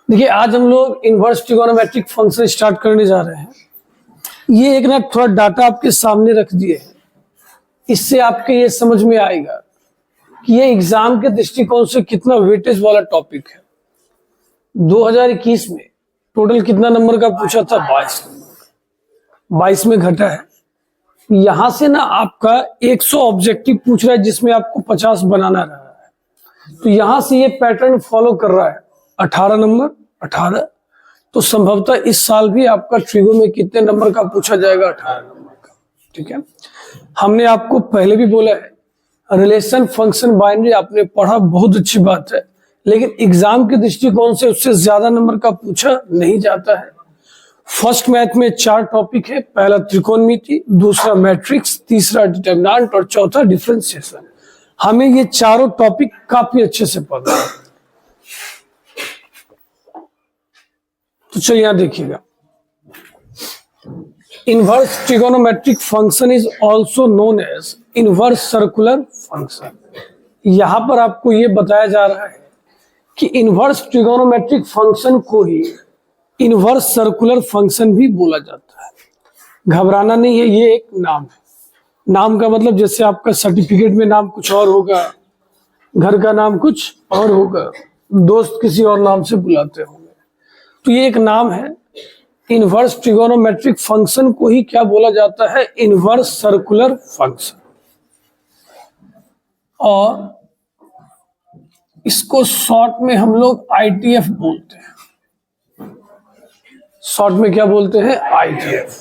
देखिए आज हम लोग इनवर्स ट्रिगोनोमेट्रिक फंक्शन स्टार्ट करने जा रहे हैं। ये एक ना थोड़ा डाटा आपके सामने रख दिए है, इससे आपके ये समझ में आएगा कि ये एग्जाम के दृष्टिकोण से कितना वेटेज वाला टॉपिक है। 2021 में टोटल कितना नंबर का पूछा था? 22 नंबर, 22 में घटा है। यहां से ना आपका 100 ऑब्जेक्टिव पूछ रहा है जिसमें आपको 50 बनाना रहा है, तो यहां से ये पैटर्न फॉलो कर रहा है। 18 नंबर 18, तो संभवतः इस साल भी आपका ट्रिगो में कितने नंबर का पूछा जाएगा? 18 नंबर का। ठीक है, हमने आपको पहले भी बोला है रिलेशन फंक्शन बाइनरी आपने पढ़ा, बहुत अच्छी बात है, लेकिन एग्जाम के दृष्टिकोण से उससे ज्यादा नंबर का पूछा नहीं जाता है। फर्स्ट मैथ में 4 टॉपिक है, पहला त्रिकोणमिति, दूसरा मैट्रिक्स, तीसरा डिटरमिनेंट और चौथा डिफरेंशिएशन। हमें ये चारों टॉपिक काफी अच्छे से पता है। तो चलिए यहां देखिएगा, inverse trigonometric function is also known as inverse circular function. यहां पर आपको यह बताया जा रहा है कि इनवर्स ट्रिगोनोमेट्रिक फंक्शन को ही इनवर्स सर्कुलर फंक्शन भी बोला जाता है। घबराना नहीं है, ये एक नाम है। नाम का मतलब जैसे आपका सर्टिफिकेट में नाम कुछ और होगा, घर का नाम कुछ और होगा, दोस्त किसी और नाम से बुलाते होंगे, तो ये एक नाम है। इनवर्स ट्रिगोनोमेट्रिक फंक्शन को ही क्या बोला जाता है? Inverse circular function. और इसको शॉर्ट में हम लोग आईटीएफ बोलते हैं। शॉर्ट में क्या बोलते हैं? आईटीएफ।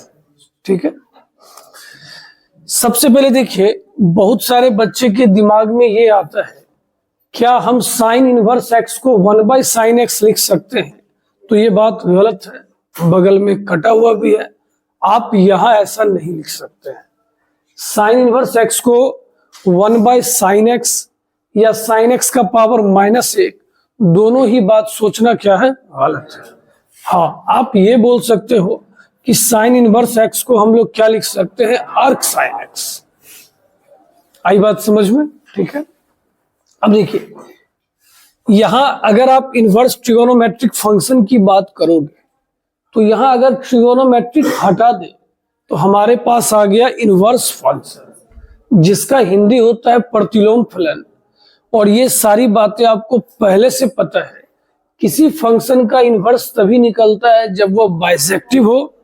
ठीक है, सबसे पहले देखिए, बहुत सारे बच्चे के दिमाग में ये आता है, क्या हम साइन इनवर्स एक्स को 1/sin x लिख सकते हैं? तो ये बात गलत है, बगल में कटा हुआ भी है, आप यहां ऐसा नहीं लिख सकते हैं। साइन इनवर्स एक्स को 1/sin x या sin x का पावर -1, दोनों ही बात सोचना क्या है? गलत है। हाँ, आप ये बोल सकते हो कि साइन इनवर्स एक्स को हम लोग क्या लिख सकते हैं? Arc sine x. आई बात समझ में? ठीक है, अब देखिए यहां अगर आप इनवर्स ट्रिगोनोमेट्रिक फंक्शन की बात करोगे तो यहां अगर ट्रिगोनोमेट्रिक हटा दे तो हमारे पास आ गया इनवर्स फंक्शन, जिसका हिंदी होता है प्रतिलोम फलन। और ये सारी बातें आपको पहले से पता है। किसी फंक्शन का इनवर्स तभी निकलता है जब वो बाइसेक्टिव हो,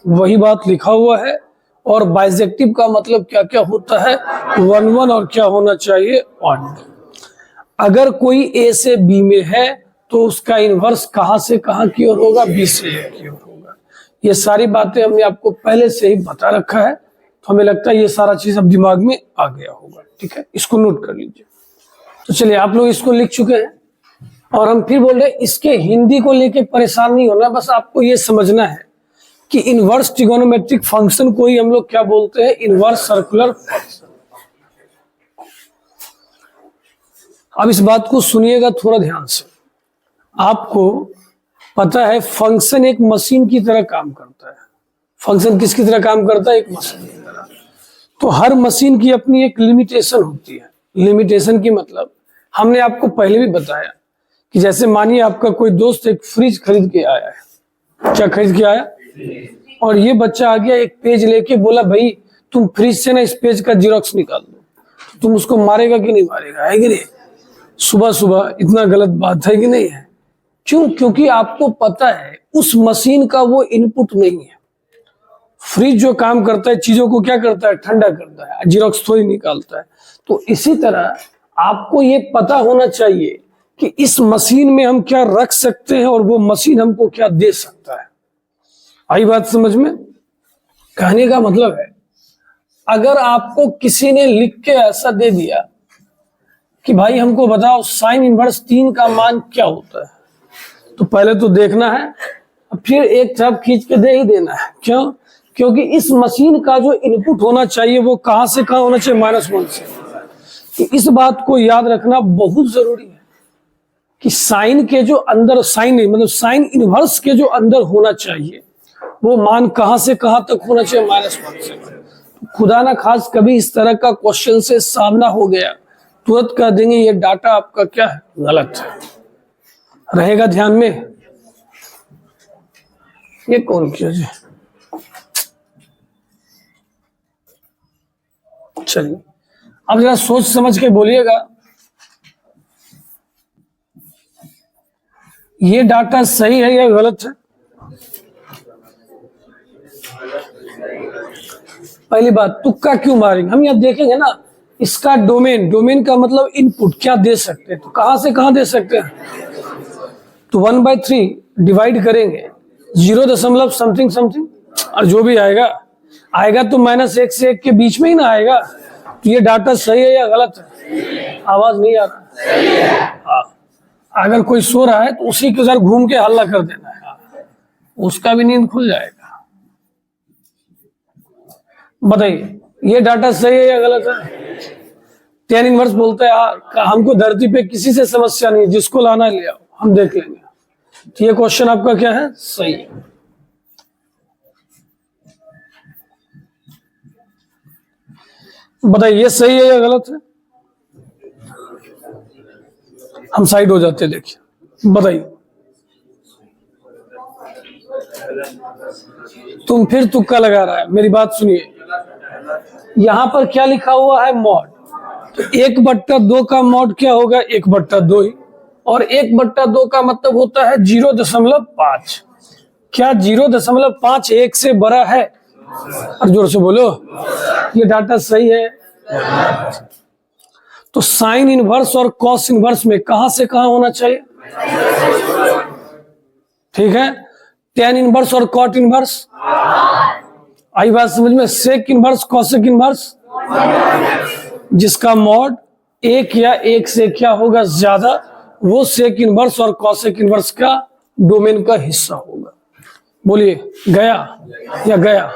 वही बात लिखा हुआ है। और बाइसेक्टिव का मतलब क्या क्या होता है? 1 1 और क्या होना चाहिए? 1। अगर कोई ए से बी में है तो उसका इनवर्स कहां से कहां की ओर होगा? बी से ए की ओर होगा। ये सारी बातें हमने आपको पहले से ही बता रखा है, तो हमें लगता है ये सारा चीज अब दिमाग में आ गया होगा। ठीक है, इसको नोट कर लीजिए। तो चलिए, आप लोग इसको लिख चुके हैं और हम फिर बोल रहे हैं, इसके हिंदी को लेके परेशान नहीं होना, बस आपको ये समझना है कि इनवर्स ट्रिगोनोमेट्रिक फंक्शन को ही हम लोग क्या बोलते हैं? Inverse circular function. अब इस बात को सुनिएगा थोड़ा ध्यान से। आपको पता है फंक्शन एक मशीन की तरह काम करता है। फंक्शन किसकी तरह काम करता है? एक मशीन की तरह। तो हर मशीन की अपनी एक लिमिटेशन होती है। लिमिटेशन की मतलब हमने आपको पहले भी बताया कि जैसे मानिए आपका कोई दोस्त एक फ्रिज खरीद के आया है। क्या खरीद के आया? और ये बच्चा आ गया एक पेज लेके, बोला भाई तुम फ्रिज से ना इस पेज का जीरोक्स निकाल दो। तो तुम उसको मारेगा कि नहीं मारेगा? है कि नहीं? सुबह सुबह इतना गलत बात है कि नहीं है? क्यों? क्योंकि आपको पता है उस मशीन का वो इनपुट नहीं है। फ्रिज जो काम करता है, चीजों को क्या करता है? ठंडा करता है, जीरोक्स थोड़ी निकालता है। तो इसी तरह आपको ये पता होना चाहिए कि इस मशीन में हम क्या रख सकते हैं और वो मशीन हमको क्या दे सकता है। आई बात समझ में? कहने का मतलब है, अगर आपको किसी ने लिख के ऐसा दे दिया कि भाई हमको बताओ साइन इनवर्स 3 का मान क्या होता है, तो पहले तो देखना है, फिर एक तरफ खींच के दे ही देना है। क्यों? क्योंकि इस मशीन का जो इनपुट होना चाहिए वो कहां से कहां होना चाहिए? -1 से। तो इस बात को याद रखना बहुत जरूरी है कि साइन के जो अंदर, साइन नहीं मतलब साइन इनवर्स के जो अंदर होना चाहिए वो मान कहां से कहां तक होना चाहिए? -1 से। खुदा ना खास कभी इस तरह का क्वेश्चन से सामना हो गया, तुरंत कह देंगे ये डाटा आपका क्या है? गलत है। रहेगा ध्यान में? ये कौन किया जी? चलिए अब जरा सोच समझ के बोलिएगा, ये डाटा सही है या गलत है? पहली बात, तुक्का क्यों मारेंगे हम? यहां देखेंगे ना, इसका डोमेन, डोमेन का मतलब इनपुट क्या दे सकते हैं, तो कहां से कहां दे सकते हैं? तो 1/3 डिवाइड करेंगे 0 समथिंग समथिंग, और जो भी आएगा आएगा तो -1 से 1 के बीच में ही ना आएगा। तो ये डाटा सही है या गलत है? आवाज नहीं आ रहा? हाँ, अगर कोई सो रहा है तो उसी के साथ घूम के हल्ला कर देना है, उसका भी नींद खुल जाएगा। बताइए ये डाटा सही है या गलत है? tan इनवर्स बोलता है हमको धरती पे किसी से समस्या नहीं, जिसको लाना ले आओ, हम देख लेंगे। तो ये क्वेश्चन आपका क्या है? सही है। बताइए ये सही है या गलत है? हम साइड हो जाते हैं, देखिए बताइए। तुम फिर तुक्का लगा रहा है, मेरी बात सुनिए। यहां पर क्या लिखा हुआ है? मॉड। तो 1/2 का मॉड क्या होगा? 1/2 ही, और 1/2 का मतलब होता है 0.5। क्या 0.5 1 से बड़ा है? और जोर से बोलो, ये डाटा सही है। तो साइन इनवर्स और कॉस इनवर्स में कहां से कहां होना चाहिए? ठीक है, tan इनवर्स और कॉट इनवर्स, आई बात समझ में? सेक इनवर्स कॉसेक इनवर्स, जिसका मॉड 1 या 1 से क्या होगा ज्यादा, वो सेक इनवर्स और कॉसेक इनवर्स का डोमेन का हिस्सा होगा। बोलिए गया या गया?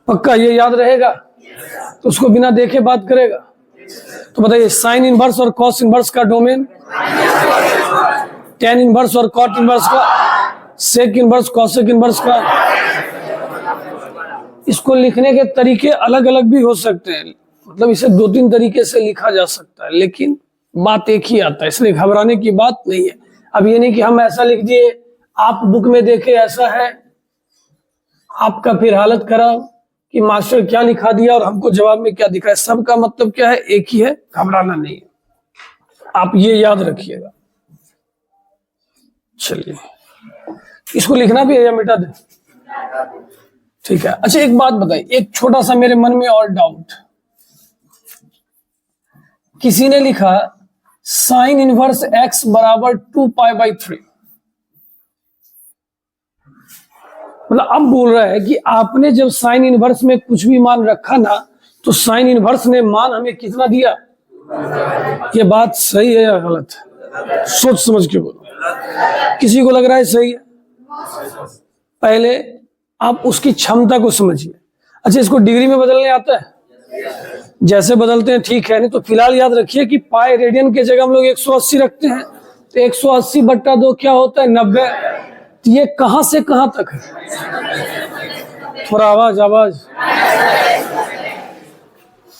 पक्का ये याद रहेगा? तो उसको बिना देखे बात करेगा। तो बताइए साइन इनवर्स और कॉस इनवर्स का डोमेन, tan इनवर्स और कॉट इनवर्स का, सेक इनवर्स कॉसेक इनवर्स का। इसको लिखने के तरीके अलग अलग भी हो सकते हैं, मतलब इसे 2-3 तरीके से लिखा जा सकता है, लेकिन बात एक ही आता है, इसलिए घबराने की बात नहीं है। अब ये नहीं कि हम ऐसा लिख दिए, आप बुक में देखे ऐसा है, आपका फिर हालत खराब कि मास्टर क्या लिखा दिया और हमको जवाब में क्या दिखा है। सबका मतलब क्या है? एक ही है, घबराना नहीं है, आप ये याद रखिएगा। चलिए इसको लिखना भी है या मिटा दे? ठीक है। अच्छा एक बात बताइए, एक छोटा सा मेरे मन में और डाउट, किसी ने लिखा साइन इनवर्स x बराबर 2π/3, मतलब अब बोल रहा है कि आपने जब साइन इनवर्स में कुछ भी मान रखा ना, तो साइन इनवर्स ने मान हमें कितना दिया? ये बात सही है या गलत है? सोच समझ के बोलो। किसी को लग रहा है सही है? पहले आप उसकी क्षमता को समझिए। अच्छा इसको डिग्री में बदलने आता है? जैसे बदलते हैं ठीक है, नहीं तो फिलहाल याद रखिए कि पाई रेडियन की जगह हम लोग 180 रखते हैं, तो 180/2 क्या होता है? 90। तो ये कहां से कहां तक है? थोड़ा आवाज।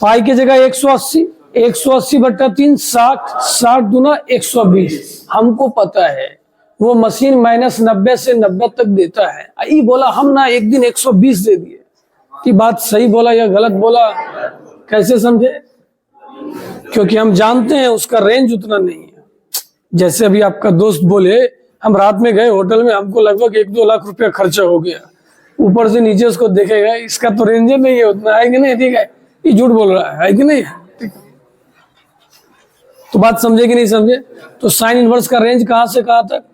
पाई की जगह 180, 180/3 60, 60 दूना 120। हमको पता है वो मशीन -90 से 90 तक देता है। ये बोला हम ना एक दिन 120 दे दिए, कि बात सही बोला या गलत बोला? कैसे समझे? क्योंकि हम जानते हैं उसका रेंज उतना नहीं है। जैसे अभी आपका दोस्त बोले हम रात में गए होटल में, हमको लगभग 1-2 लाख रुपया खर्चा हो गया, ऊपर से नीचे उसको देखेगा, इसका तो रेंज नहीं है उतना, है कि नहीं? ठीक है, ये झूठ बोल रहा है कि नहीं? तो बात समझे कि नहीं समझे? तो साइन इनवर्स का रेंज कहां से कहां तक?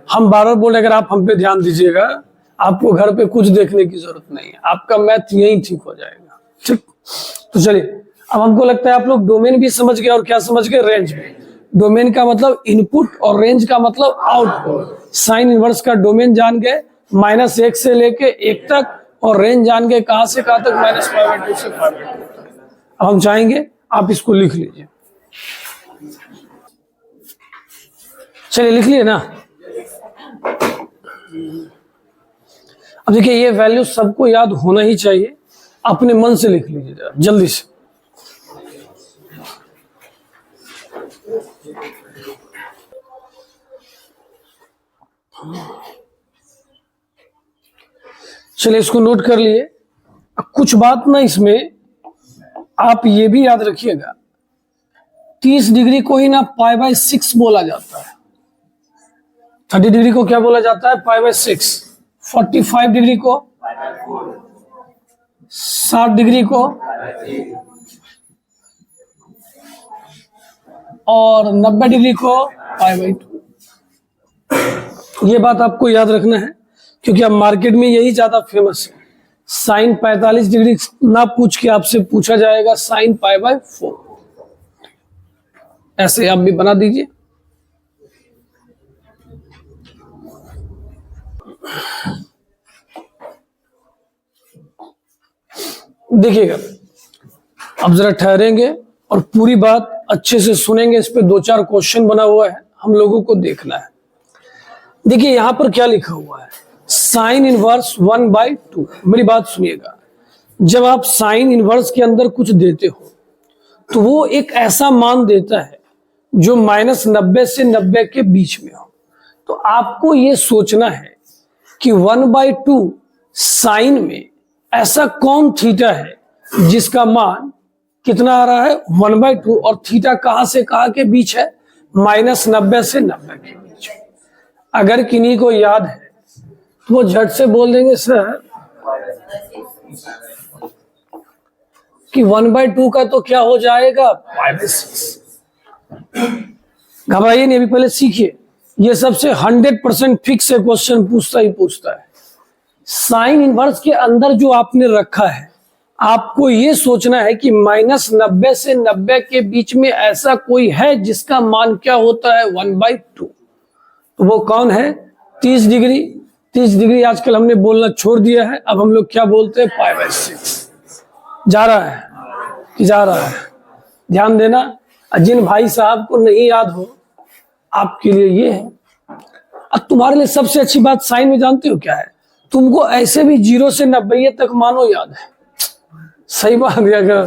हम बार बार बोले, अगर आप हम पे ध्यान दीजिएगा, आपको घर पे कुछ देखने की जरूरत नहीं है, आपका मैथ यही ठीक हो जाएगा। ठीक, तो चलिए अब हमको लगता है आप लोग डोमेन भी समझ गए, और क्या समझ गए? रेंज भी। डोमेन का मतलब इनपुट और रेंज का मतलब आउटपुट। साइन इनवर्स का डोमेन जान गए, -1 से लेके 1 तक, और रेंज जान गए कहां से कहां तक? -π/2 से π/2 तक। अब हम चाहेंगे आप इसको लिख लीजिए। चलिए लिख लिए ना? अब देखिए ये वैल्यू सबको याद होना ही चाहिए, अपने मन से लिख लीजिए जल्दी से। चलिए इसको नोट कर लिए। अब कुछ बात ना इसमें आप ये भी याद रखिएगा, 30 डिग्री को ही ना π/6 बोला जाता है। 30 डिग्री को क्या बोला जाता है? π/6। 45 डिग्री को, 60 डिग्री को और 90 डिग्री को π/2। ये बात आपको याद रखना है, क्योंकि अब मार्केट में यही ज्यादा फेमस है। साइन 45 डिग्री ना पूछ के आपसे पूछा जाएगा साइन π/4। ऐसे आप भी बना दीजिए। देखिएगा, अब जरा ठहरेंगे और पूरी बात अच्छे से सुनेंगे। इस पे 2-4 क्वेश्चन बना हुआ है, हम लोगों को देखना है। देखिए यहां पर क्या लिखा हुआ है, साइन इनवर्स 1/2। मेरी बात सुनिएगा, जब आप साइन इनवर्स के अंदर कुछ देते हो तो वो एक ऐसा मान देता है जो -90 से 90 के बीच में हो। तो आपको ये सोचना है कि 1/2 साइन में ऐसा कौन थीटा है जिसका मान कितना आ रहा है? 1/2। और थीटा कहां से कहां के बीच है? -90 से 90 के बीच। अगर किन्हीं को याद है तो वो झट से बोल देंगे सर कि 1/2 का तो क्या हो जाएगा? π/6। घबराइए नहीं, अभी पहले सीखिए। ये सबसे 100% फिक्स है, क्वेश्चन पूछता ही पूछता है। साइन इनवर्स के अंदर जो आपने रखा है, आपको ये सोचना है कि -90 से 90 के बीच में ऐसा कोई है जिसका मान क्या होता है? 1/2। तो वो कौन है? 30 डिग्री। 30 डिग्री आजकल हमने बोलना छोड़ दिया है, अब हम लोग क्या बोलते हैं? π/6। जा रहा है कि जा रहा है? ध्यान देना। जिन भाई साहब को नहीं याद हो, आपके लिए ये है। अब तुम्हारे लिए सबसे अच्छी बात साइन में जानते हो क्या है? तुमको ऐसे भी 0 से 90 तक मानो याद है। सही बात है। अगर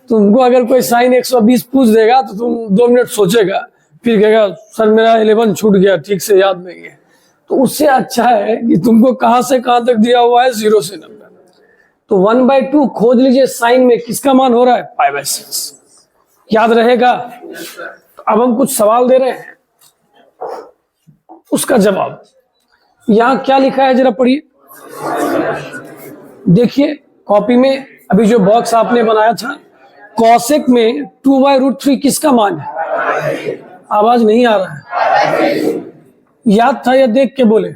तुमको अगर कोई साइन 120 पूछ देगा तो तुम 2 मिनट सोचेगा, फिर कहेगा सर मेरा 11 छूट गया, ठीक से याद नहीं है। तो उससे अच्छा है कि तुमको कहां से कहां तक दिया हुआ है? 0 से 90। तो 1/2 खोज लीजिए, साइन में किसका मान हो रहा है? π/6। याद रहेगा? तो अब हम कुछ सवाल दे रहे हैं, उसका जवाब यहां क्या लिखा है जरा पढ़िए। देखिए कॉपी में अभी जो बॉक्स आपने बनाया था, कॉसेक में 2/√3 किसका मान है? आवाज नहीं आ रहा है। याद था या देख के बोले?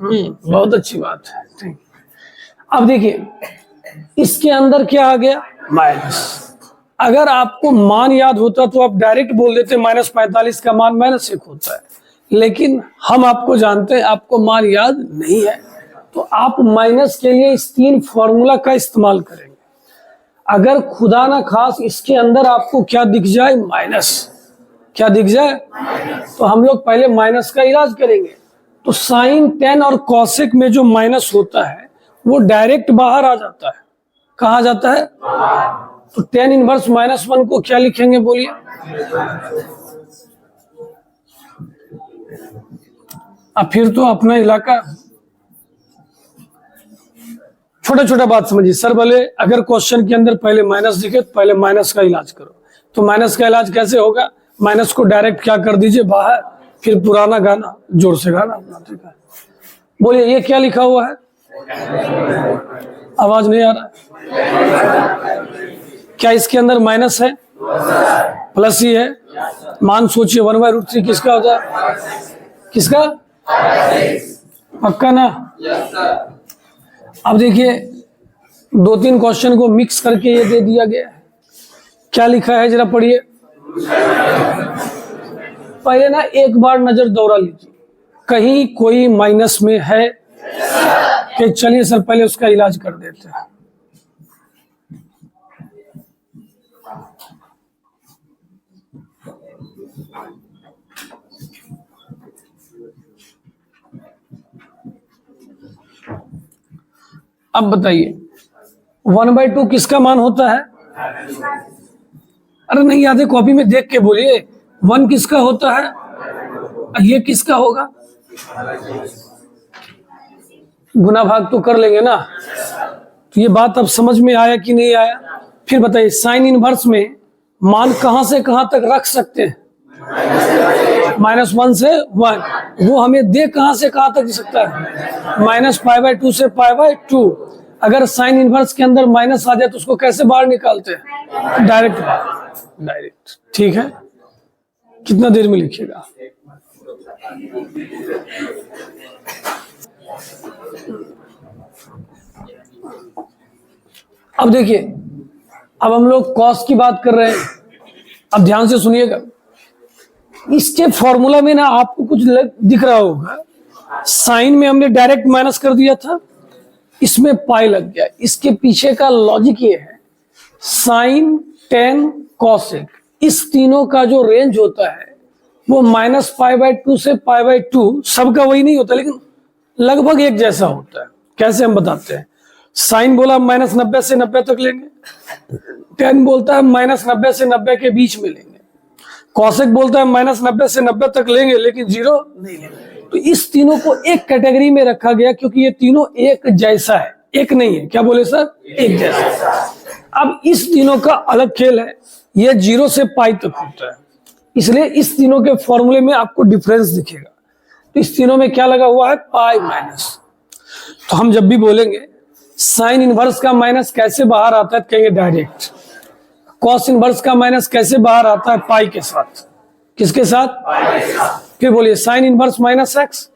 बहुत अच्छी बात है। अब देखिए इसके अंदर क्या आ गया? माइनस। अगर आपको मान याद होता तो आप डायरेक्ट बोल देते -45 का मान -1 होता है, लेकिन हम आपको जानते हैं आपको मान याद नहीं है, तो आप माइनस के लिए इस 3 फॉर्मूला का इस्तेमाल करेंगे। अगर खुदा ना खास इसके अंदर आपको क्या दिख जाए? माइनस। क्या दिख जाए? तो हम लोग पहले माइनस का इलाज करेंगे। तो साइन, टेन और कॉसेक में जो माइनस होता है वो डायरेक्ट बाहर आ जाता है। कहा जाता है? तो टेन इनवर्स -1 को क्या लिखेंगे बोलिए? अब फिर तो अपना इलाका। छोटा छोटा बात समझिए। सर बोले अगर क्वेश्चन के अंदर पहले माइनस दिखे तो पहले माइनस का इलाज करो। तो माइनस का इलाज कैसे होगा? माइनस को डायरेक्ट क्या कर दीजिए? बाहर। फिर पुराना गाना जोर से गाना अपना। ठीक है, बोलिए ये क्या लिखा हुआ है? आवाज नहीं आ रहा है। क्या इसके अंदर माइनस है? प्लस ही है। मान सोचिए 1/√3 किसका होता है? किसका? पक्का ना? अब देखिए 2-3 क्वेश्चन को मिक्स करके ये दे दिया गया है। क्या लिखा है जरा पढ़िए। पहले ना एक बार नजर दौड़ा लीजिए, कहीं कोई माइनस में है कि? चलिए सर पहले उसका इलाज कर देते हैं। अब बताइए 1/2 किसका मान होता है? अरे नहीं याद है? कॉपी में देख के बोलिए। 1 किसका होता है? ये किसका होगा? गुना भाग तो कर लेंगे ना। तो ये बात अब समझ में आया कि नहीं आया? फिर बताइए, साइन इनवर्स में मान कहां से कहां तक रख सकते हैं? -1 से 1। वो हमें दे कहां से कहां तक दे सकता है? -π/2 से π/2। अगर साइन इनवर्स के अंदर माइनस आ जाए तो उसको कैसे बाहर निकालते हैं? डायरेक्ट। ठीक है, कितना देर में लिखिएगा? अब देखिए, अब हम लोग कॉस की बात कर रहे हैं। अब ध्यान से सुनिएगा, इसके फॉर्मूला में ना आपको कुछ दिख रहा होगा। साइन में हमने डायरेक्ट माइनस कर दिया था, इसमें पाई लग गया। इसके पीछे का लॉजिक ये है, साइन, टेन, कॉसेक, इस तीनों का जो रेंज होता है वो -π/2 से π/2, सबका वही नहीं होता लेकिन लगभग एक जैसा होता है। कैसे हम बताते हैं? साइन बोला -90 से 90 तक लेंगे, टेन बोलता है -90 से 90 के बीच में लेंगे, कॉसेक बोलता है -90 से 90 तक लेंगे लेकिन 0 नहीं लेंगे। तो इस तीनों को एक कैटेगरी में रखा गया क्योंकि ये तीनों एक जैसा है, एक नहीं है। क्या बोले सर? एक जैसा। अब इस तीनों का अलग खेल है, ये 0 से पाई तक होता है, इसलिए इस तीनों के फॉर्मूले में आपको डिफरेंस दिखेगा। तो इस तीनों में क्या लगा हुआ है? Pi minus. तो हम जब भी बोलेंगे साइन इनवर्स का माइनस कैसे बाहर आता है, कहेंगे डायरेक्ट। कॉस इनवर्स का माइनस कैसे बाहर आता है? पाई के साथ। किसके साथ? फिर बोलिए, sine inverse minus x,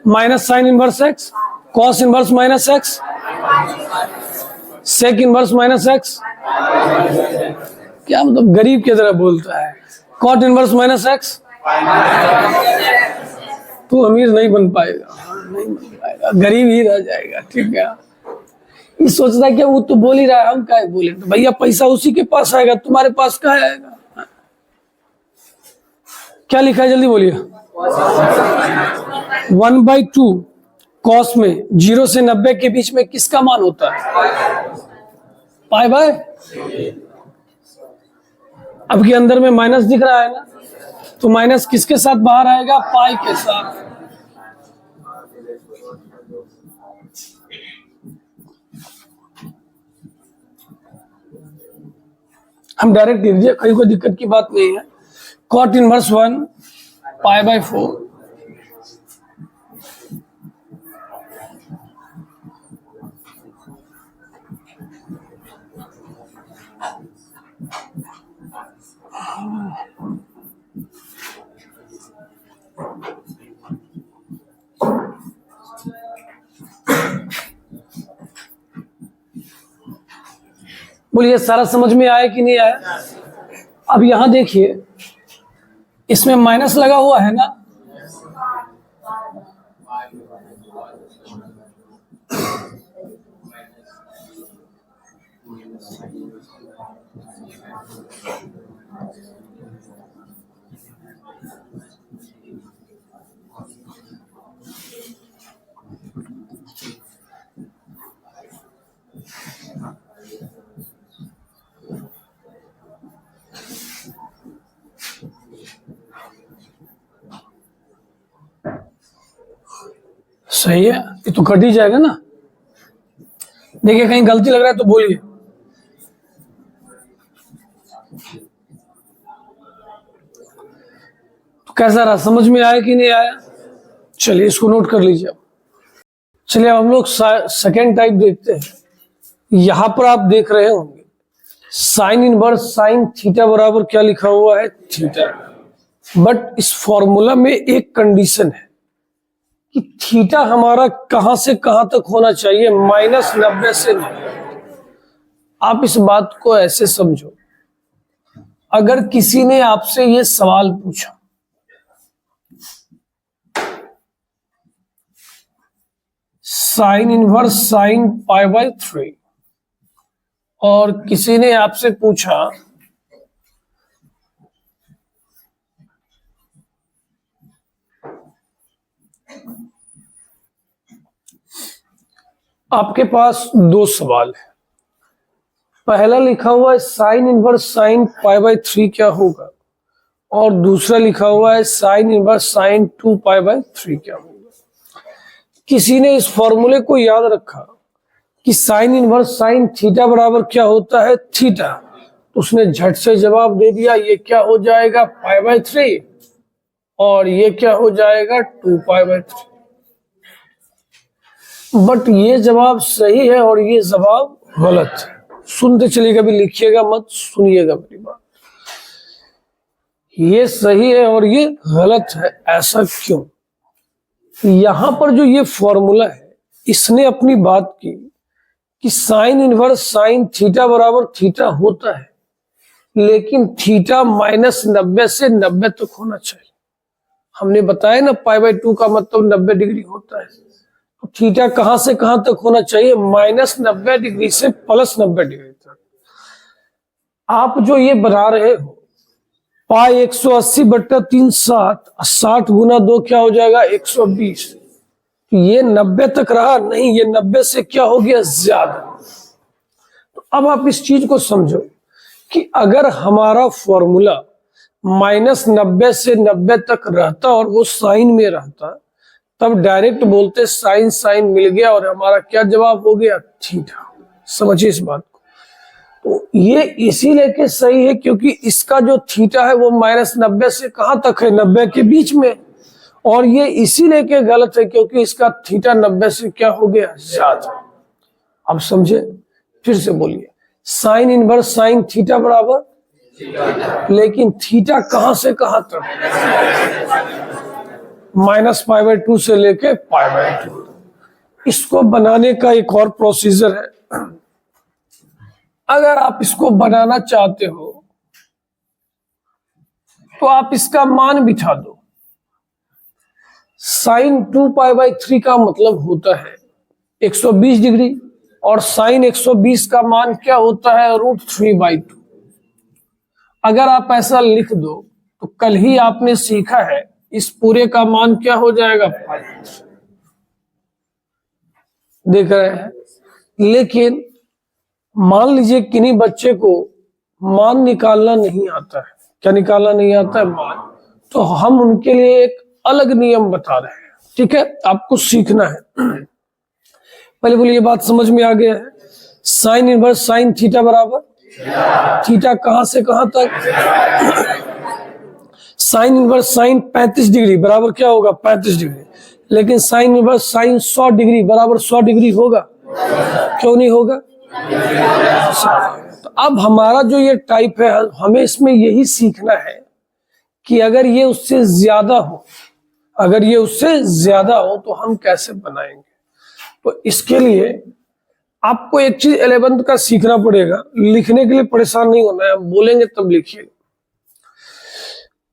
minus sine inverse x, cos inverse minus x, sec inverse minus x. क्या मतलब गरीब की तरह बोलता है? Cot inverse minus x. तो अमीर नहीं बन पाएगा, नहीं बन पाएगा, गरीब ही रह जाएगा। ठीक है, ये सोचता है कि वो तो बोल ही रहा है, हम क्या बोले? तो भैया पैसा उसी के पास आएगा, तुम्हारे पास कहाँ आएगा? क्या लिखा है जल्दी बोलिए? 1/2 कॉस में 0 से 90 के बीच में किसका मान होता है? π/। अब के अंदर में माइनस दिख रहा है ना, तो माइनस किसके साथ बाहर आएगा? पाई के साथ। हम डायरेक्ट लिख दिए, कहीं कोई दिक्कत की बात नहीं है। कॉट इनवर्स 1 π/4 बोलिए, सारा समझ में आया कि नहीं आया? अब यहां देखिए, इसमें माइनस लगा हुआ है ना, सही है, ये तो कट ही जाएगा ना। देखिए, कहीं गलती लग रहा है तो बोलिए। तो कैसा रहा, समझ में आया कि नहीं आया? चलिए इसको नोट कर लीजिए। चलिए अब हम लोग सेकेंड टाइप देखते हैं। यहां पर आप देख रहे होंगे साइन इनवर्स साइन थीटा बराबर क्या लिखा हुआ है? थीटा। बट इस फॉर्मूला में एक कंडीशन है कि थीटा हमारा कहां से कहां तक होना चाहिए? -90 से 90। आप इस बात को ऐसे समझो, अगर किसी ने आपसे ये सवाल पूछा, साइन इनवर्स साइन π/3, और किसी ने आपसे पूछा आपके पास दो सवाल है। पहला लिखा हुआ है साइन इनवर्स साइन π/3 क्या होगा, और दूसरा लिखा हुआ है साइन इनवर्स साइन 2π/3 क्या होगा। किसी ने इस फॉर्मूले को याद रखा कि साइन इनवर्स साइन थीटा बराबर क्या होता है, थीटा, तो उसने झट से जवाब दे दिया, ये क्या हो जाएगा π/3 और ये क्या हो जाएगा 2π/3। बट ये जवाब सही है और ये जवाब गलत है। सुनते चलिएगा, भी लिखिएगा मत, सुनिएगा मेरी बात। ये सही है और ये गलत है। ऐसा क्यों? यहां पर जो ये फॉर्मूला है, इसने अपनी बात की कि साइन इनवर्स साइन थीटा बराबर थीटा होता है, लेकिन थीटा -90 से 90 तक होना चाहिए। हमने बताया ना π/2 का मतलब 90 डिग्री होता है, तो थीटा कहां से कहां तक होना चाहिए, -90 डिग्री से +90 डिग्री तक। आप जो ये बना रहे हो पाई 180/3 60 गुना 2 क्या हो जाएगा 120, ये 90 तक रहा नहीं, ये 90 से क्या हो गया ज्यादा। तो अब आप इस चीज को समझो कि अगर हमारा फॉर्मूला -90 से 90 तक रहता और वो साइन में रहता, तब डायरेक्ट बोलते साइन साइन मिल गया और हमारा क्या जवाब हो गया, थीटा। समझिए इस बात को। तो ये इसीलिए के सही है क्योंकि इसका जो थीटा है वो -90 से कहां तक है, 90 के बीच में, और ये इसीलिए के गलत है क्योंकि इसका थीटा 90 से क्या हो गया ज्यादा। अब समझे, फिर से बोलिए, साइन इनवर्स साइन थीटा बराबर, लेकिन थीटा कहां से कहां तक, -π/2 से लेके π/2। इसको बनाने का एक और प्रोसीजर है। अगर आप इसको बनाना चाहते हो तो आप इसका मान बिठा दो। साइन 2π/3 का मतलब होता है 120 डिग्री और साइन 120 का मान क्या होता है, √3/2। अगर आप ऐसा लिख दो तो कल ही आपने सीखा है इस पूरे का मान क्या हो जाएगा, देख रहे हैं। लेकिन मान लीजिए किन्हीं बच्चे को मान निकालना नहीं आता है, क्या निकालना नहीं आता है, मान, तो हम उनके लिए एक अलग नियम बता रहे हैं। ठीक है, आपको सीखना है। पहले बोलिए, ये बात समझ में आ गया है। साइन इनवर्स साइन थीटा बराबर थीटा कहां से कहां तक, साइन इनवर्स साइन 35 डिग्री बराबर क्या होगा 35 डिग्री, लेकिन साइन इनवर्स साइन 100 डिग्री बराबर 100 डिग्री होगा, क्यों नहीं होगा। तो अब हमारा जो ये टाइप है, हमें इसमें यही सीखना है कि अगर ये उससे ज्यादा हो, अगर ये उससे ज्यादा हो तो हम कैसे बनाएंगे। तो इसके लिए आपको एक चीज 11th का सीखना पड़ेगा। लिखने के लिए परेशान नहीं होना है, हम बोलेंगे तब लिखिए।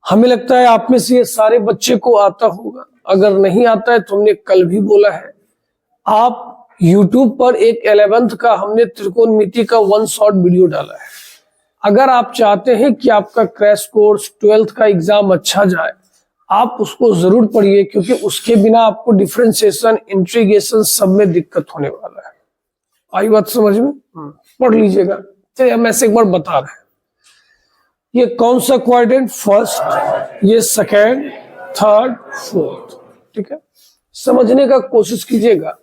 हमें लगता है आप में से ये सारे बच्चे को आता होगा, अगर नहीं आता है तो हमने कल भी बोला है, आप YouTube पर एक 11th का हमने त्रिकोणमिति का 1 शॉर्ट वीडियो डाला है। अगर आप चाहते हैं कि आपका क्रैश कोर्स 12th का एग्जाम अच्छा जाए, आप उसको जरूर पढ़िए, क्योंकि उसके बिना आपको डिफरेंशिएशन इंटीग्रेशन सब में दिक्कत होने वाला है। आई बात समझ में, पढ़ लीजिएगा। चलिए हम ऐसे एक बार बता रहे हैं, ये कौन सा क्वाड्रेंट, फर्स्ट, ये सेकेंड, थर्ड, फोर्थ। ठीक है, समझने का कोशिश कीजिएगा।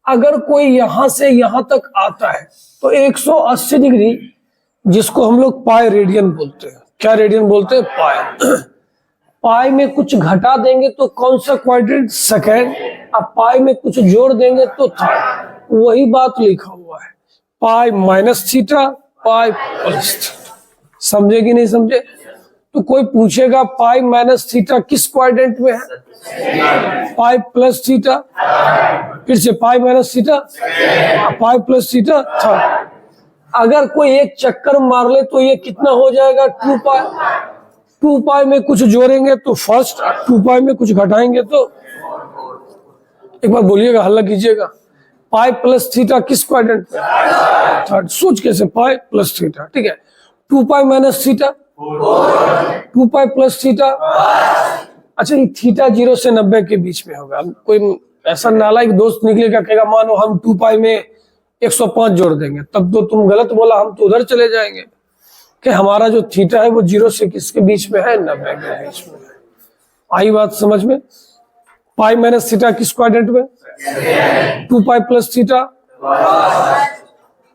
अगर कोई यहां से यहां तक आता है तो 180 डिग्री, जिसको हम लोग पाई रेडियन बोलते हैं, क्या रेडियन बोलते हैं, पाई। पाई में कुछ घटा देंगे तो कौन सा क्वाड्रेंट, सेकेंड। अब पाई में कुछ जोड़ देंगे तो थर्ड। वही बात लिखा हुआ है, पाई -थीटा, पाई प्लस थीटा। समझे कि नहीं समझे। तो कोई पूछेगा पाई -थीटा किस क्वाड्रेंट में है, पाई प्लस थीटा, फिर से pi -theta, pi plus theta, third. अगर कोई एक चक्कर मार ले तो ये कितना हो जाएगा, 2π। 2π में कुछ जोड़ेंगे तो फर्स्ट, 2π में कुछ घटाएंगे तो, एक बार बोलिएगा, हल्ला कीजिएगा। पाई प्लस थीटा किस क्वाड्रेंट में, थर्ड। सोच कैसे, पाई प्लस थीटा, ठीक है। 2π माइनस थीटा, 2π प्लस थीटा। अच्छा, ये थीटा 0 से 90 के बीच में होगा। कोई ऐसा नालायक दोस्त निकलेगा, कहेगा मानो हम 2π में 105 जोड़ देंगे, तब तो तुम गलत बोला, हम तो उधर चले जाएंगे। कि हमारा जो थीटा है वो 0 से किसके बीच में है, 90 के बीच में है। आई बात समझ में? पाई माइनस थीटा किस क्वाड्रेंट में? 2 पाई प्लस थीटा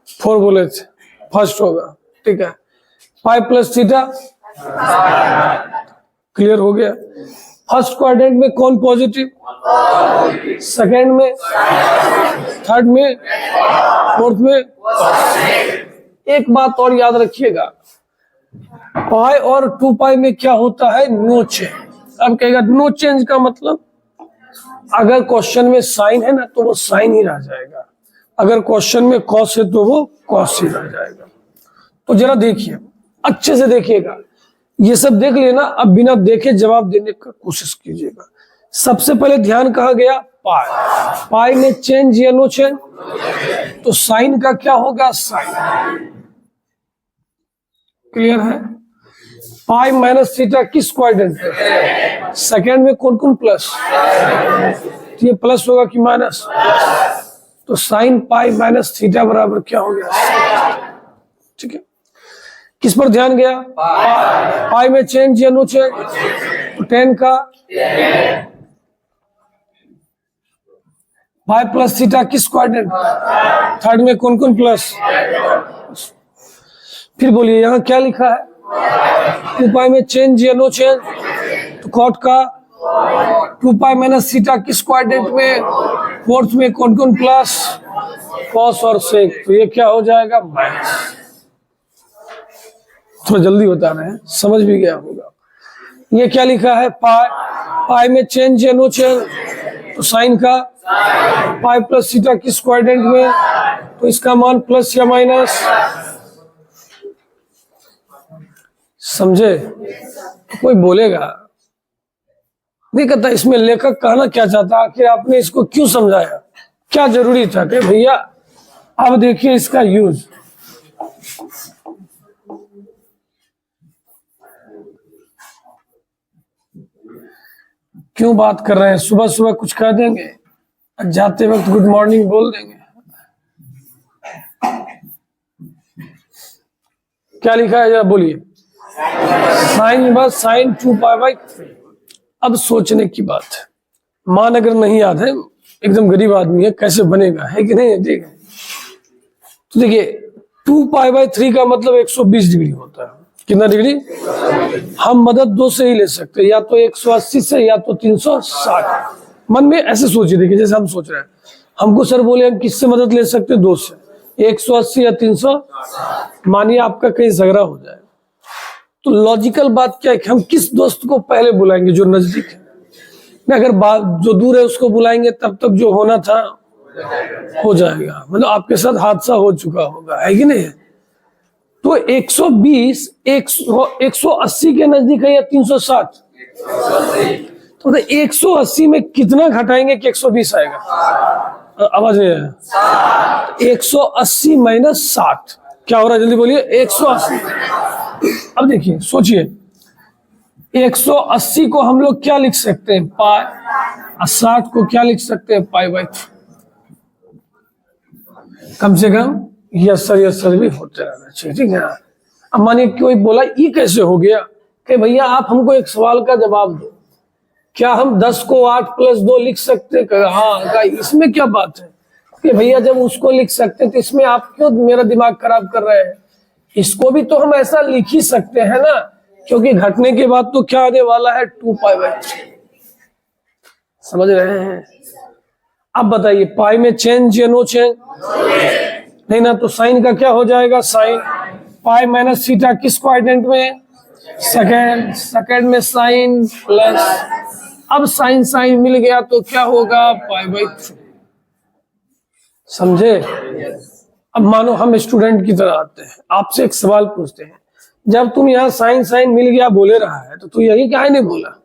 4 बोले थे, फर्स्ट होगा, ठीक है। पाई प्लस थीटा, क्लियर हो गया। फर्स्ट क्वाड्रेंट में कौन पॉजिटिव, सेकंड में, थर्ड में, फोर्थ में। एक बात और याद रखिएगा, पाई और 2 पाई में क्या होता है, नो चेंज। अब कहेगा नो चेंज का मतलब, अगर क्वेश्चन में साइन है ना तो वो साइन ही रह जाएगा, अगर क्वेश्चन में कॉस है तो वो कॉस ही रह जाएगा। तो जरा देखिए, अच्छे से देखिएगा, ये सब देख लेना, अब बिना देखे जवाब देने का कोशिश कीजिएगा। सबसे पहले ध्यान कहा गया पाई, पाई में चेंज या नो चेंज, तो साइन का क्या होगा, साइन। क्लियर है? पाई माइनस थीटा किस क्वाड्रेंट में, सेकेंड में कौन कौन प्लस, तो ये प्लस होगा कि माइनस, तो साइन पाई माइनस थीटा बराबर क्या हो गया, ठीक है। किस पर ध्यान गया, पाई में चेंज या नो चेंज, तो 10 का पाई प्लस थीटा किस क्वाड्रेंट, थर्ड में कौन कौन प्लस। फिर बोलिए यहाँ क्या लिखा है, 2 पाई में चेंज या नो चेंज, तो कॉट का 2 पाई माइनस थीटा किस क्वाड्रेंट में, फोर्थ में कौन कौन प्लस, कॉस और सेक, तो ये क्या हो जाएगा, माइनस। थोड़ा जल्दी बता रहे हैं, समझ भी गया होगा। ये क्या लिखा है, पाई, पाई में चेंज या नो चेंज, तो साइन का पाई प्लस थीटा किस क्वाड्रेंट में, तो इसका मान प्लस या माइनस, समझे? तो कोई बोलेगा नहीं, कहता इसमें लेखक कहना क्या चाहता, आखिर आपने इसको क्यों समझाया, क्या जरूरी था कि भैया। अब देखिए इसका यूज, क्यों बात कर रहे हैं, सुबह सुबह कुछ कह देंगे, जाते वक्त गुड मॉर्निंग बोल देंगे। क्या लिखा है जरा बोलिए, साइन बस साइन 2 पाई बाई 3। अब सोचने की बात है, मान अगर नहीं याद है, एकदम गरीब आदमी है, कैसे बनेगा, है कि नहीं, ठीक है। तो देखिए 2 पाई बाई 3 का मतलब 120 डिग्री होता है, कितना डिग्री, हम मदद दो से ही ले सकते हैं, या तो 180 से या तो 360। मन में ऐसे सोचिए, देखिए जैसे हम सोच रहे हैं, हमको सर बोले हम किससे मदद ले सकते हैं, 2 से, 180 या 300। मानिए आपका कहीं झगड़ा हो जाए, तो लॉजिकल बात क्या है कि हम किस दोस्त को पहले बुलाएंगे, जो नजदीक है, नहीं अगर बात जो दूर है उसको बुलाएंगे तब तक जो होना था हो जाएगा, मतलब आपके साथ हादसा हो चुका होगा, है कि नहीं। तो 120 180 के नजदीक है या 360, तो 180 में कितना घटाएंगे कि 120 आएगा, आवाज नहीं आया, 180 माइनस 60 क्या हो रहा है, जल्दी बोलिए, 180। अब देखिए सोचिए, 180 को हम लोग क्या लिख सकते हैं, पाई, और 60 को क्या लिख सकते हैं, पाई बाई 3। कम से कम यस सर भी होते रहना चाहिए, ठीक है। अब मानिए कोई बोला ये कैसे हो गया, कि भैया आप हमको एक सवाल का जवाब दो, क्या हम 10 को 8 प्लस 2 लिख सकते हैं, हाँ, इसमें क्या बात है, कि भैया जब उसको लिख सकते हैं तो इसमें आप क्यों मेरा दिमाग खराब कर रहे हैं, इसको भी तो हम ऐसा लिख ही सकते हैं ना, क्योंकि घटने के बाद तो क्या आने वाला है, 2 पाई बाई 3। समझ रहे हैं? अब बताइए पाई में चेंज या नो चेंज, नहीं ना, तो साइन का क्या हो जाएगा, साइन पाई माइनस थीटा किस क्वाड्रेंट में, सेकेंड, सेकेंड में साइन प्लस, अब साइन साइन मिल गया तो क्या होगा, पाई बाई 3। समझे? अब मानो हम स्टूडेंट की तरह आते हैं, आपसे एक सवाल पूछते हैं, जब तुम यहाँ साइन साइन मिल गया बोले रहा है, तो तू यही काहे नहीं बोला,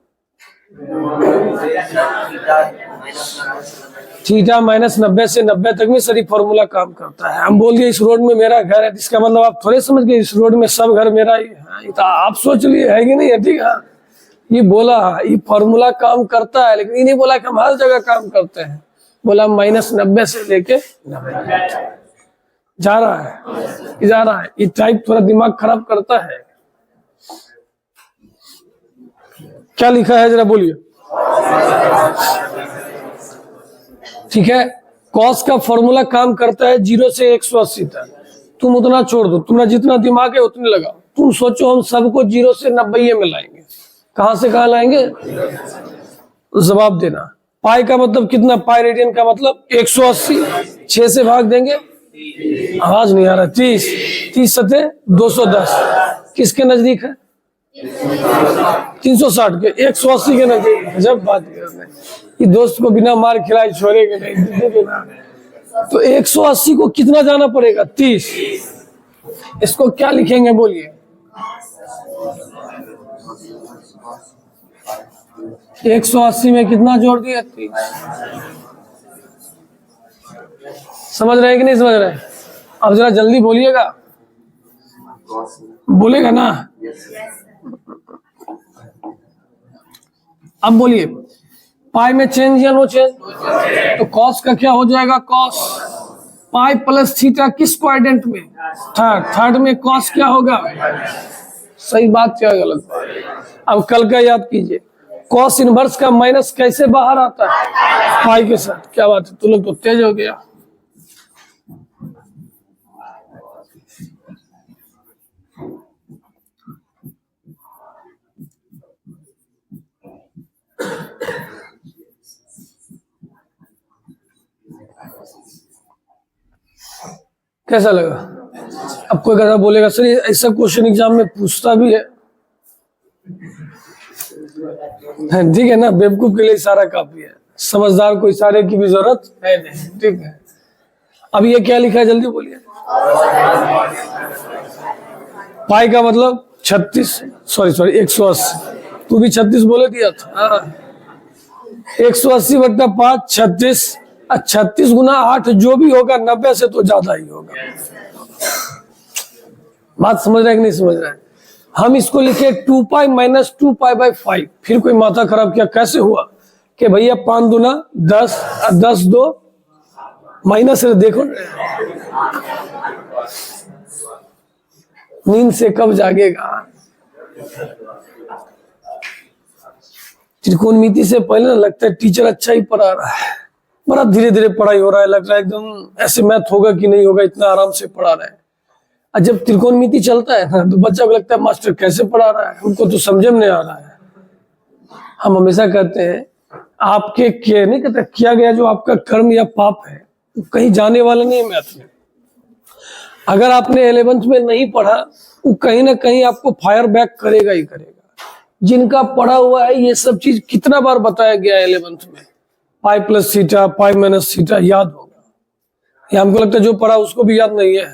थीटा माइनस 90 से 90 तक में सही फॉर्मूला काम करता है। हम बोल दिए इस रोड में मेरा घर है, इसका मतलब आप थोड़े समझ गए इस रोड में सब घर मेरा ही है, तो आप सोच लिए है कि नहीं है, ठीक है। ये बोला ये फॉर्मूला काम करता है, लेकिन ये नहीं बोला कि हम हर जगह काम करते हैं, बोला -90 से लेके 90। जा रहा है, जा रहा है। ये टाइप थोड़ा दिमाग खराब करता है। क्या लिखा है जरा बोलिए। ठीक है, कॉस का फॉर्मूला काम करता है 0 से 180 तक। तुम उतना छोड़ दो, तुम्हारा जितना दिमाग है उतने लगाओ। तुम सोचो हम सबको 0 से 90 में लाएंगे, कहां से कहां लाएंगे? जवाब देना। पाई का मतलब कितना? पाई रेडियन का मतलब 180। 6 से भाग देंगे, आवाज नहीं आ रहा। 30, 30 सते 210। किसके नजदीक है? 360 के, 180 के नजदीक। जब बात करते हैं कि दोस्त को बिना मार खिलाए छोड़ेंगे नहीं। तो 180 को कितना जाना पड़ेगा? 30। इसको क्या लिखेंगे बोलिए? 180 में कितना जोड़ दिया? 30। समझ रहे हैं कि नहीं समझ रहे? अब जरा जल्दी बोलिएगा, बोलेगा ना? अब बोलिए, पाई में चेंज या नो चेंज? तो कॉस का क्या हो जाएगा? कॉस पाई प्लस थीटा किस क्वाड्रेंट में? थर्ड। थर्ड में कॉस क्या होगा? सही बात क्या गलत बात? अब कल का याद कीजिए, कॉस इनवर्स का माइनस कैसे बाहर आता है? पाई के साथ। क्या बात है, तुम लोग तो तेज हो गया। कैसा लगा? अब कोई कहता बोलेगा सर ऐसा क्वेश्चन एग्जाम में पूछता भी है। ठीक है ना, बेवकूफ के लिए इशारा काफी है, समझदार को इशारे की भी जरूरत है नहीं। ठीक है, अब ये क्या लिखा है जल्दी बोलिए। पाई का मतलब 36, सॉरी 180। तू भी 36 बोले दिया था। 180/5 36। 36 गुना 8 जो भी होगा 90 से तो ज्यादा ही होगा। बात समझ रहे हैं कि नहीं समझ रहे हैं? हम इसको लिखे 2 पाई माइनस 2 पाई/5। फिर कोई माथा खराब किया, कैसे हुआ कि भैया 5 दूना 10, 10 2 माइनस है। देखो नींद से कब जागेगा? त्रिकोणमिति से पहले ना लगता है टीचर अच्छा ही पढ़ा रहा है, बड़ा धीरे धीरे पढ़ाई हो रहा है, लग रहा है एकदम ऐसे मैथ होगा कि नहीं होगा, इतना आराम से पढ़ा रहा है। और जब त्रिकोणमिति चलता है ना तो बच्चा को लगता है मास्टर कैसे पढ़ा रहा है, हमको तो समझ में नहीं आ रहा है। हम हमेशा कहते हैं आपके किए नहीं कहते किया गया जो आपका कर्म या पाप है तो कहीं जाने वाला नहीं है मैथ में। अगर आपने 11th में नहीं पढ़ा वो कहीं ना कहीं आपको फायर बैक करेगा ही करेगा। जिनका पढ़ा हुआ है ये सब चीज कितना बार बताया गया 11th में, पाई plus theta, pi minus theta याद होगा। ये हमको लगता है जो पढ़ा उसको भी याद नहीं है,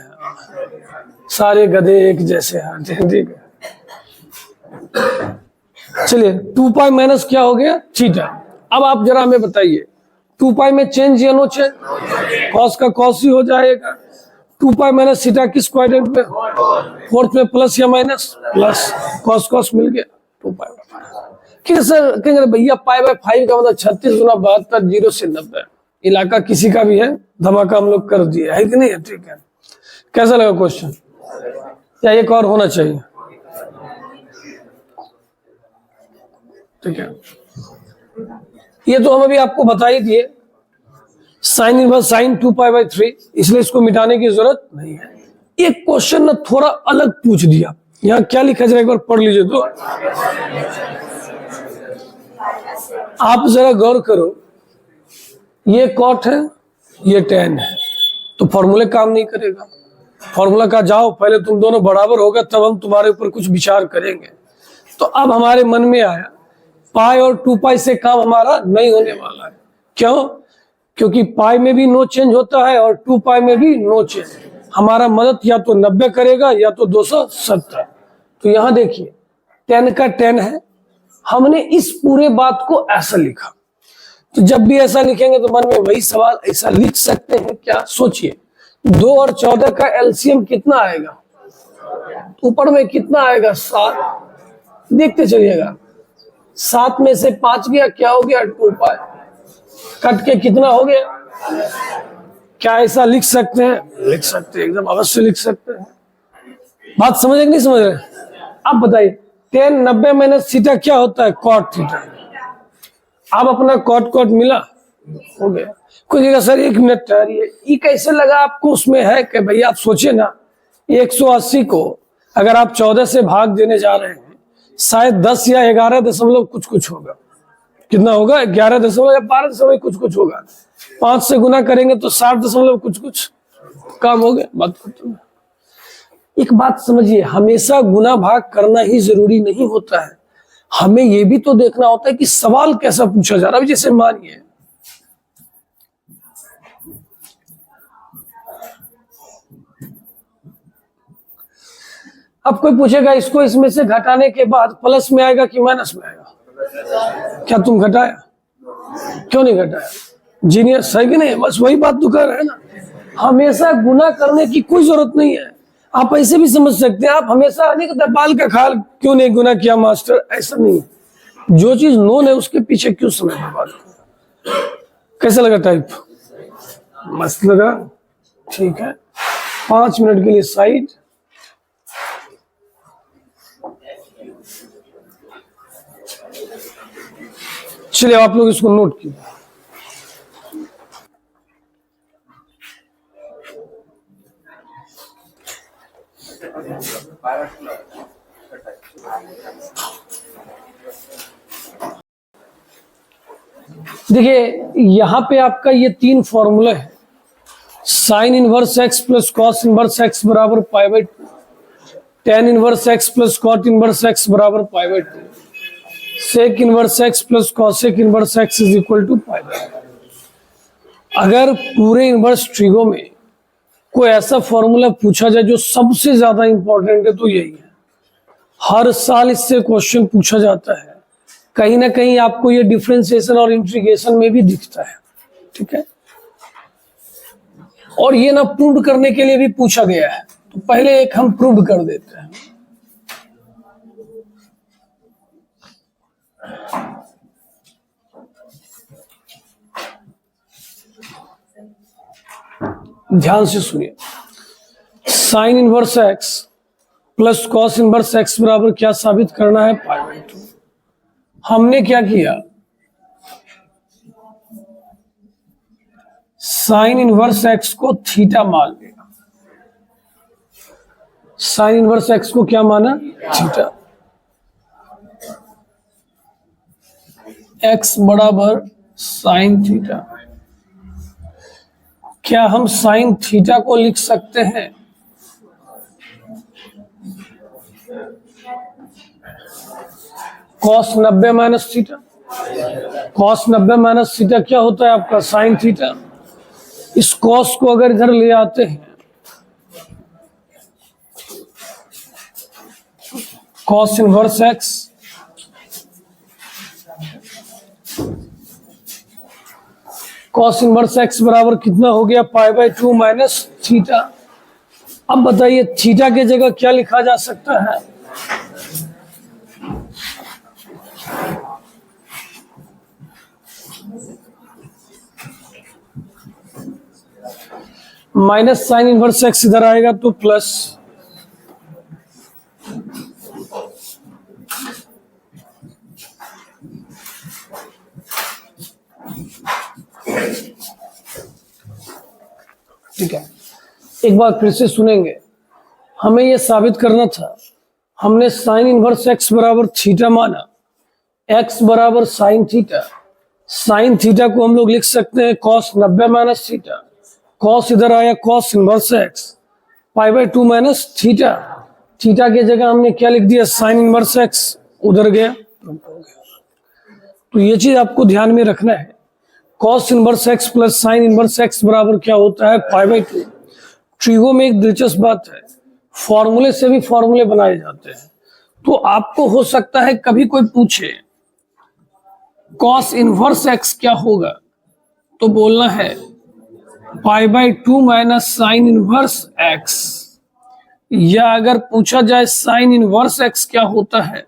सारे गधे एक जैसे हैं। ठीक है, चलिए 2 पाई माइनस क्या हो गया? थीटा। अब आप जरा हमें बताइए 2 पाई में चेंज या नो चेंज? कॉस का कॉस ही हो जाएगा। 2 पाई माइनस थीटा किस क्वाड्रेंट में? फोर्थ में। प्लस या माइनस? प्लस। कॉस कॉस मिल गया 2 पाई। कि सर कहेंगे भैया पाई/5 का मतलब 36 गुना 72 0 से 90। इलाका किसी का भी है, धमाका हम लोग कर दिए है कि नहीं है? ठीक है, कैसा लगा क्वेश्चन? या एक और होना चाहिए? ठीक है, ये तो हम अभी आपको बता ही दिए साइन इनवर्स साइन 2 पाई/3, इसलिए इसको मिटाने की जरूरत नहीं है। एक क्वेश्चन ना थोड़ा अलग पूछ दिया, यहाँ क्या लिखा जरा एक बार पढ़ लीजिए तो। आप जरा गौर करो, ये कॉट है ये टेन है तो फॉर्मूले काम नहीं करेगा। फॉर्मूला का जाओ पहले तुम दोनों बराबर होगा तब हम तुम्हारे ऊपर कुछ विचार करेंगे। तो अब हमारे मन में आया पाई और 2 पाई से काम हमारा नहीं होने वाला है। क्यों? क्योंकि पाई में भी नो चेंज होता है और 2 पाई में भी नो चेंज। हमारा मदद या तो 90 करेगा या तो 270। तो यहाँ देखिए 10 का 10 है, हमने इस पूरे बात को ऐसा लिखा। तो जब भी ऐसा लिखेंगे तो मन में वही सवाल, ऐसा लिख सकते हैं क्या? सोचिए 2 और 14 का एलसीएम कितना आएगा? ऊपर में कितना आएगा? 7। देखते चलिएगा 7 में से 5 गया, क्या हो गया? 2 पाई। कट के कितना हो गया? क्या ऐसा लिख सकते हैं? लिख सकते हैं, एकदम अवश्य लिख सकते हैं। बात समझ कि नहीं समझ रहे? आप बताइए, tan 90 माइनस थीटा क्या होता है? Cot theta. आप अपना कॉट मिला, हो गया। कोई कहेगा सर 1 मिनट ठहरिए, ये कैसे लगा आपको? उसमें है कि भैया आप सोचिए ना, 180 को अगर आप 14 से भाग देने जा रहे हैं, शायद 10 या 11 दशमलव कुछ होगा। कितना होगा? 11 दशमलव या 12 दशमलव कुछ होगा। 5 से गुना करेंगे तो 60 दशमलव कुछ काम हो गया। बात खत्म है। एक बात समझिए, हमेशा गुना भाग करना ही जरूरी नहीं होता है। हमें यह भी तो देखना होता है कि सवाल कैसा पूछा जा रहा है। जैसे मानिए अब कोई पूछेगा इसको इसमें से घटाने के बाद प्लस में आएगा कि माइनस में आएगा? क्या तुम घटाया? क्यों नहीं घटाया? जीनियस है कि नहीं? बस वही बात तो कर रहे हैं ना। हमेशा गुना करने की कोई जरूरत नहीं है। आप ऐसे भी समझ सकते हैं, आप हमेशा नहीं कहते बाल का खाल क्यों नहीं गुना किया मास्टर, ऐसा नहीं है। जो चीज नोन है उसके पीछे क्यों समय बर्बाद किया? कैसा लगा टाइप? मस्त लगा? ठीक है, 5 मिनट के लिए साइड। चलिए आप लोग इसको नोट कीजिए। देखिए यहां पे आपका ये 3 फॉर्मूला है। Sine inverse x plus cos inverse x बराबर π/2, tan inverse x plus cot inverse x बराबर π/2, sec inverse x plus cosec inverse x is equal to π/2। अगर पूरे इनवर्स ट्रिगो में कोई ऐसा फॉर्मूला पूछा जाए जो सबसे ज्यादा इंपॉर्टेंट है तो यही है। हर साल इससे क्वेश्चन पूछा जाता है। कहीं ना कहीं आपको ये डिफरेंशिएशन और इंटीग्रेशन में भी दिखता है। ठीक है, और ये ना प्रूव करने के लिए भी पूछा गया है, तो पहले एक हम प्रूव कर देते हैं। ध्यान से सुनिए, sign inverse x plus cos inverse x बराबर क्या साबित करना है? π/2। हमने क्या किया? साइन इनवर्स एक्स को थीटा मान लिया। साइन इनवर्स एक्स को क्या माना? थीटा। एक्स बराबर साइन थीटा। क्या हम साइन थीटा को लिख सकते हैं? Cos 90 minus theta. Cos 90 minus theta क्या होता है आपका? Sine theta. इस कॉस को अगर इधर ले आते हैं, cos inverse x cos inverse x बराबर कितना हो गया? π/2 माइनस थीटा। अब बताइए थीटा की जगह क्या लिखा जा सकता है? माइनस साइन इनवर्स एक्स इधर आएगा तो प्लस, ठीक है। एक बार फिर से सुनेंगे, हमें यह साबित करना था। हमने साइन इनवर्स एक्स बराबर थीटा माना, एक्स बराबर साइन थीटा। साइन थीटा को हम लोग लिख सकते हैं कॉस 90 माइनस थीटा। कॉस इधर आया cos inverse x, π/2 minus theta. Theta की जगह हमने क्या लिख दिया? साइन इनवर्स एक्स, उधर गया। तो ये चीज आपको ध्यान में रखना है। Cos inverse x plus sine inverse x बराबर क्या होता है? π/2। ट्रिगो में एक दिलचस्प बात है, फॉर्मूले से भी फॉर्मूले बनाए जाते हैं। तो आपको हो सकता है कभी कोई पूछे कॉस इनवर्स एक्स क्या होगा, तो बोलना है π/2 माइनस साइन इनवर्स एक्स। या अगर पूछा जाए साइन इनवर्स एक्स क्या होता है,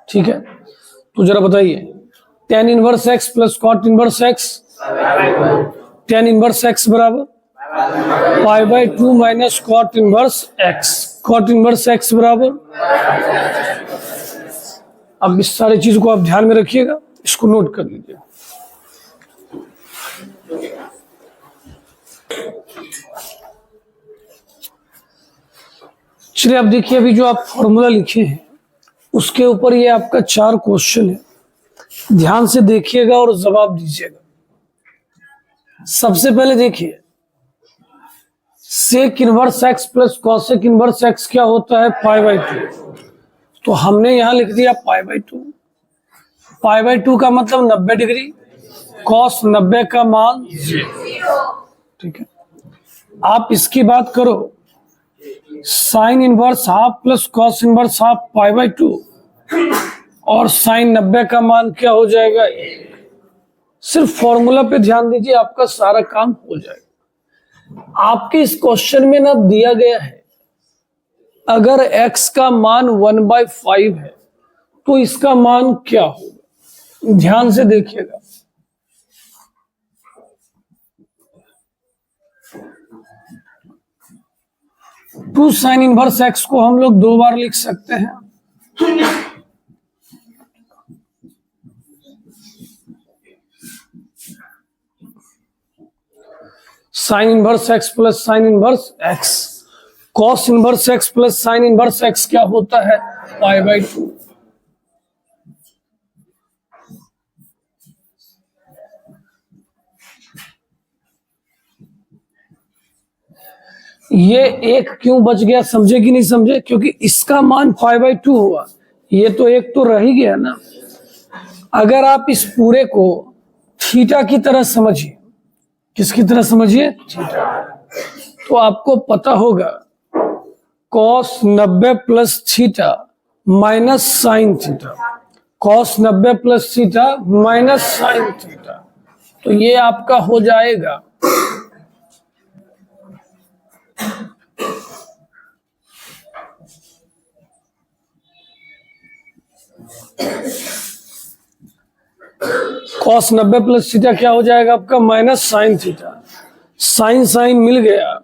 ठीक है, तो जरा बताइए, tan inverse x plus cot inverse x, tan inverse x बराबर पाई by 2 minus cot inverse x, cot inverse x बराबर। अब इस सारी चीज को आप ध्यान में रखिएगा, इसको नोट कर लीजिए। चलिए अब देखिए, अभी जो आप फॉर्मूला लिखे हैं उसके ऊपर ये आपका 4 क्वेश्चन है, ध्यान से देखिएगा और जवाब दीजिएगा। सबसे पहले देखिए, sec inverse x plus cosec inverse x क्या होता है, पाई बाय 2। तो हमने यहां लिख दिया पाई बाय 2। पाई बाय 2 का मतलब 90 डिग्री, कॉस 90 का मान 0। ठीक है, आप इसकी बात करो, sine inverse half plus cos inverse half pi by 2, और साइन 90 का मान क्या हो जाएगा, 1। सिर्फ फॉर्मूला पे ध्यान दीजिए, आपका सारा काम हो जाएगा। आपके इस क्वेश्चन में ना दिया गया है, अगर x का मान 1/5 है तो इसका मान क्या होगा, ध्यान से देखिएगा। टू साइन इनवर्स x को हम लोग 2 बार लिख सकते हैं। Sine inverse x plus sine inverse x, cos inverse x plus sine inverse x क्या होता है, पाई बाय 2। ये एक क्यों बच गया, समझे कि नहीं समझे, क्योंकि इसका मान पाई बाय 2 हुआ, ये तो एक तो रह ही गया ना। अगर आप इस पूरे को थीटा की तरह समझिए, किसकी तरह समझिए, थीटा, तो आपको पता होगा cos 90 plus theta minus sine theta, cos 90 plus theta minus sine theta, तो ये आपका हो जाएगा कॉस 90 प्लस थीटा क्या हो जाएगा आपका, minus sine theta. Sine sine मिल गया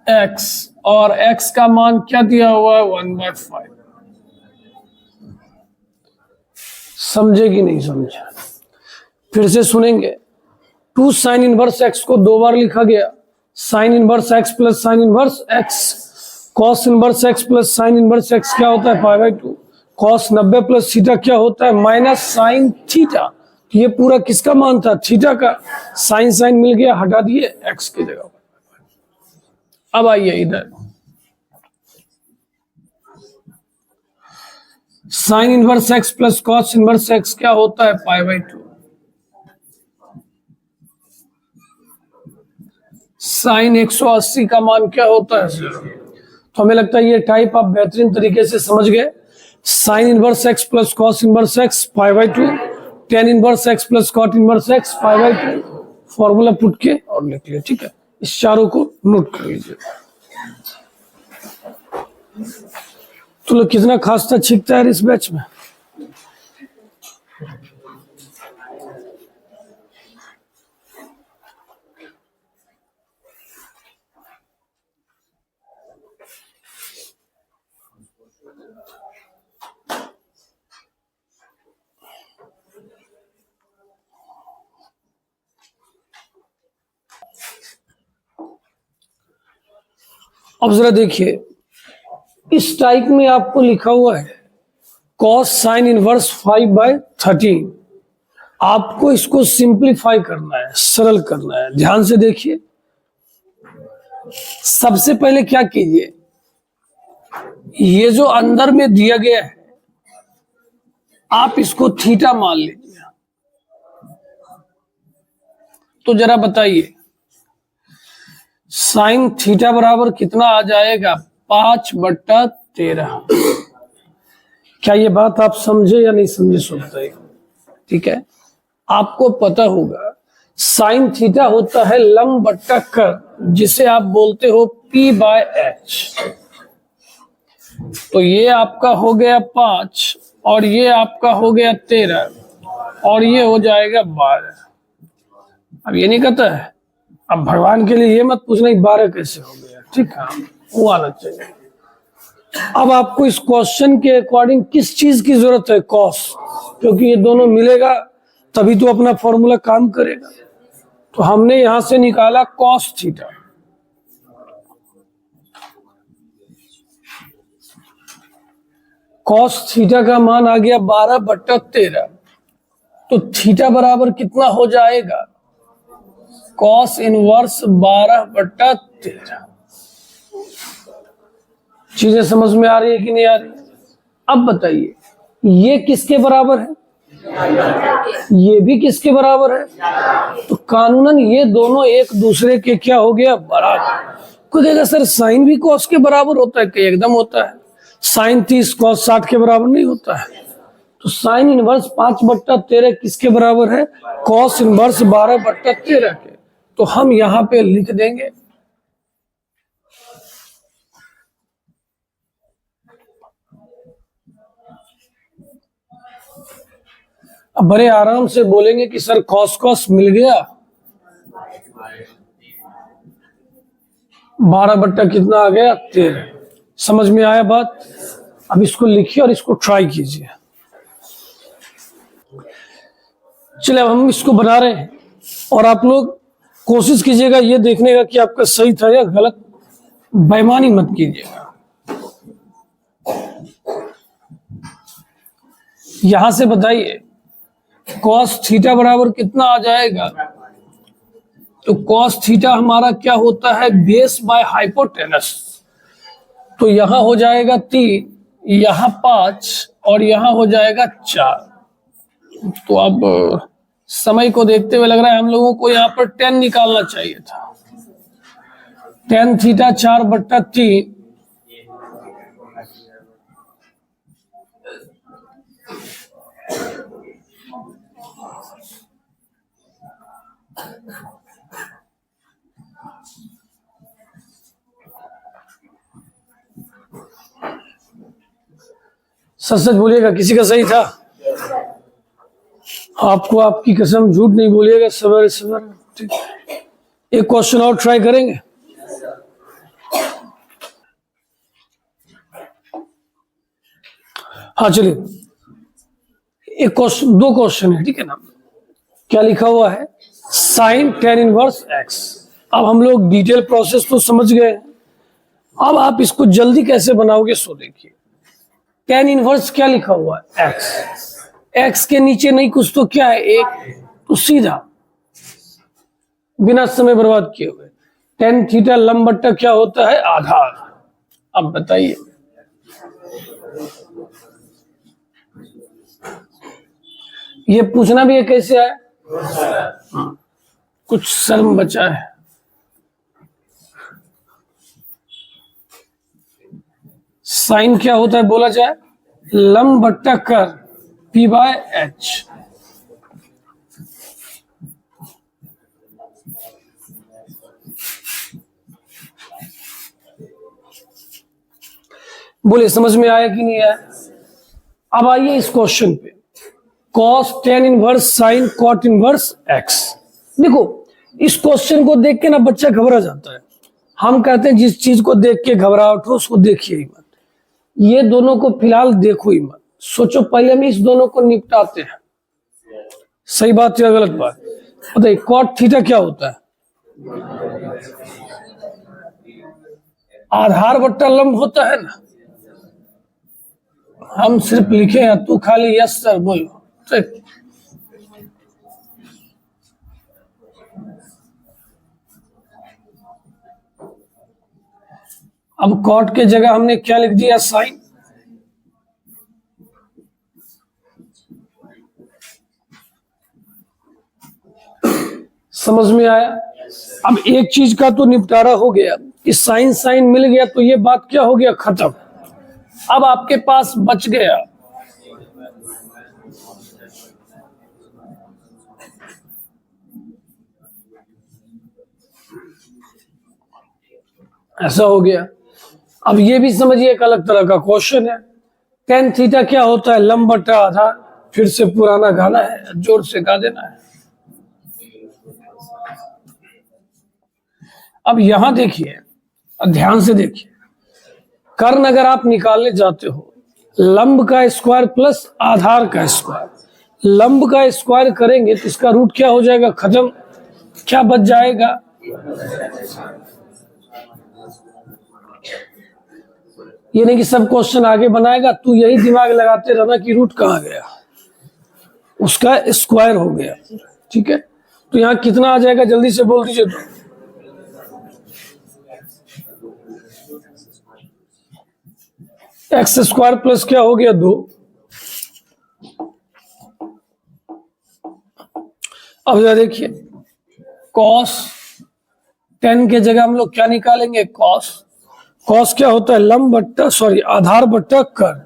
x, और x का मान क्या दिया हुआ है, 1/5। समझे कि नहीं समझे, फिर से सुनेंगे। 2 साइन इनवर्स x को 2 बार लिखा गया, sine inverse x plus sine inverse x, cos inverse x plus sine inverse x क्या होता है, पाई बाय 2। कॉस 90 प्लस थीटा क्या होता है, माइनस साइन थीटा। ये पूरा किसका मान था, थीटा का। साइन साइन मिल गया, हटा दिए x की जगह। अब आइए इधर, sign inverse x plus cos inverse x क्या होता है, पाई बाय 2। साइन 180 का मान क्या होता है, 0। तो हमें लगता है ये टाइप आप बेहतरीन तरीके से समझ गए। Sine inverse x plus cos inverse x pi by 2, tan inverse x plus cot inverse x pi by 2। Formula put के और लिख लिया, ठीक है। इस चारों को नोट कर लीजिए। तो लोग कितना खासा छिकता है इस बैच में। अब जरा देखिए, इस टाइप में आपको लिखा हुआ है कॉस साइन इनवर्स 5/13। आपको इसको सिंपलीफाई करना है, सरल करना है। ध्यान से देखिए, सबसे पहले क्या कीजिए, ये जो अंदर में दिया गया है आप इसको थीटा मान लीजिए। तो जरा बताइए, साइन थीटा बराबर कितना आ जाएगा, 5/13। क्या ये बात आप समझे या नहीं समझे, सुनते हैं, ठीक है। आपको पता होगा साइन थीटा होता है लंब बट्टा कर्व, जिसे आप बोलते हो P/H। तो ये आपका हो गया 5 और ये आपका हो गया 13 और ये हो जाएगा 12। अब ये नहीं कहता है, अब भगवान के लिए ये मत पूछना 12 कैसे हो गया, ठीक है, वो आना चाहिए। अब आपको इस क्वेश्चन के अकॉर्डिंग किस चीज की जरूरत है, कॉस, क्योंकि ये दोनों मिलेगा तभी तो अपना फॉर्मूला काम करेगा। तो हमने यहां से निकाला कॉस थीटा। कॉस थीटा का मान आ गया 12/13। तो थीटा बराबर कितना हो जाएगा, कॉस इनवर्स 12/13। चीजें समझ में आ रही है कि नहीं आ रही? अब बताइए ये किसके बराबर है, ये भी किसके बराबर है? तो कानूनन ये दोनों एक दूसरे के क्या हो गया, बराबर। कोई कहेगा सर साइन भी कॉस के बराबर होता है, कि एकदम होता है। साइन 30 कॉस 60 के बराबर नहीं होता है। तो साइन इनवर्स 5/13 किसके बराबर है, कॉस इनवर्स 12/13 के। तो हम यहां पे लिख देंगे अब बड़े आराम से बोलेंगे कि सर कॉस कॉस मिल गया, 12 कितना आ गया, 13। समझ में आया बात? अब इसको लिखिए और इसको ट्राई कीजिए। चलिए अब हम इसको बना रहे हैं और आप लोग कोशिश कीजिएगा ये देखने का कि आपका सही था या गलत, बेईमानी मत कीजिएगा। यहां से बताइए कॉस थीटा बराबर कितना आ जाएगा, तो कॉस थीटा हमारा क्या होता है, बेस बाय हाइपोटेनस। तो यहां हो जाएगा 3, यहां 5 और यहां हो जाएगा 4। तो अब समय को देखते हुए लग रहा है हम लोगों को यहां पर 10 निकालना चाहिए था। 10 थीटा 4/3 सच सच बोलिएगा, किसी का सही था? आपको आपकी कसम झूठ नहीं बोलिएगा, सवेरे सवेरे। ठीक है, एक क्वेश्चन और ट्राई करेंगे। हाँ चलिए, एक क्वेश्चन, 2 क्वेश्चन है, ठीक है ना। क्या लिखा हुआ है, साइन tan इनवर्स x। अब हम लोग डिटेल प्रोसेस तो समझ गए। अब आप इसको जल्दी कैसे बनाओगे सो देखिए। tan इनवर्स क्या लिखा हुआ है, x के नीचे नहीं कुछ तो क्या है, 1। तो सीधा बिना समय बर्बाद किए हुए tan थीटा लंब बट्टा क्या होता है, आधार। अब बताइए ये पूछना भी है कैसे आए, कुछ शर्म बचा है। साइन क्या होता है बोला जाए, लंब बट्टा कर P/H। बोले समझ में आया कि नहीं आया? अब आइए इस क्वेश्चन पे, cos tan inverse sine cot inverse x। देखो इस क्वेश्चन को देख के ना बच्चा घबरा जाता है। हम कहते हैं जिस चीज को देख के घबराहट हो उसको देखिए ही मत, ये दोनों को फिलहाल देखो ही मत, सोचो पहले हम इस दोनों को निपटाते हैं। सही बात या गलत बात बताइए। cot थीटा क्या होता है, आधार बट्टा लंब होता है ना। हम सिर्फ लिखे हैं, तू खाली यस सर बोलो, ठीक। अब कॉट के जगह हमने क्या लिख दिया, साइन। समझ में आया? अब एक चीज का तो निपटारा हो गया कि साइन साइन मिल गया, तो ये बात क्या हो गया, खत्म। अब आपके पास बच गया ऐसा हो गया। अब ये भी समझिए एक अलग तरह का क्वेश्चन है टेन थीटा क्या होता है? लंब बटा आधार। फिर से पुराना गाना है, जोर से गा देना है। अब यहां देखिए, ध्यान से देखिए, कर्ण अगर आप निकालने जाते हो, लंब का स्क्वायर प्लस आधार का स्क्वायर, लंब का स्क्वायर करेंगे तो इसका रूट क्या हो जाएगा? खत्म। क्या बच जाएगा? ये नहीं कि सब क्वेश्चन आगे बनाएगा, तू यही दिमाग लगाते रहना कि रूट कहाँ गया, उसका स्क्वायर हो गया। ठीक है, तो यहाँ कितना आ जाएगा? जल्दी से बोल दीजिए। तो एक्स स्क्वायर प्लस क्या हो गया? 2। अब जरा देखिए, कॉस 10 के जगह हम लोग क्या निकालेंगे? कॉस। कॉस क्या होता है? लंब बट्टा आधार बट्टा कर्ण।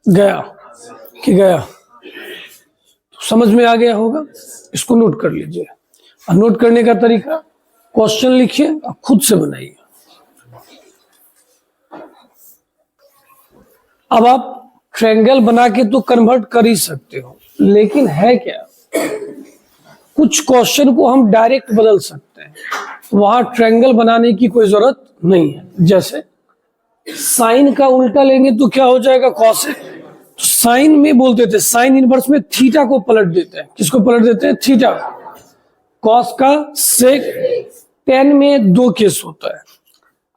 गया कि गया? समझ में आ गया होगा। इसको नोट कर लीजिए। और नोट करने का तरीका, क्वेश्चन लिखिए और खुद से बनाइए। अब आप ट्रायंगल बना के तो कन्वर्ट कर ही सकते हो, लेकिन है क्या, कुछ क्वेश्चन को हम डायरेक्ट बदल सकते हैं, वहां ट्रायंगल बनाने की कोई जरूरत नहीं है। जैसे साइन का उल्टा लेंगे तो क्या हो जाएगा? कॉसेक। साइन में बोलते थे, साइन इनवर्स में थीटा को पलट देते हैं। किसको पलट देते हैं? थीटा। कॉस का सेक। टेन में 2 केस होता है।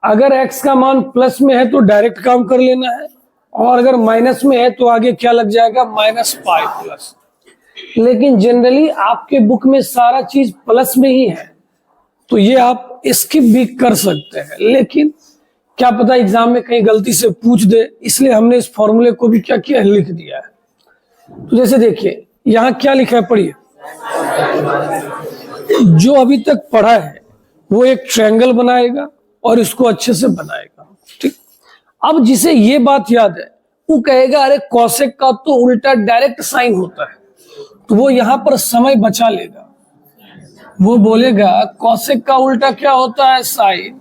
अगर एक्स का मान प्लस में है तो डायरेक्ट काम कर लेना है, और अगर माइनस में है तो आगे क्या लग जाएगा? Minus pi plus. लेकिन जनरली आपके बुक में सारा चीज प्लस में ही है, तो ये आप स्किप भी कर सकते हैं। लेकिन क्या पता एग्जाम में कहीं गलती से पूछ दे, इसलिए हमने इस फॉर्मूले को भी क्या किया? लिख दिया है। तो जैसे देखिए, यहां क्या लिखा है? पढ़िए। जो अभी तक पढ़ा है वो एक ट्रायंगल बनाएगा और इसको अच्छे से बनाएगा। ठीक। अब जिसे ये बात याद है वो कहेगा अरे कॉसेक का तो उल्टा डायरेक्ट साइन होता है, तो वो यहां पर समय बचा लेगा। वो बोलेगा कॉसेक का उल्टा क्या होता है? साइन।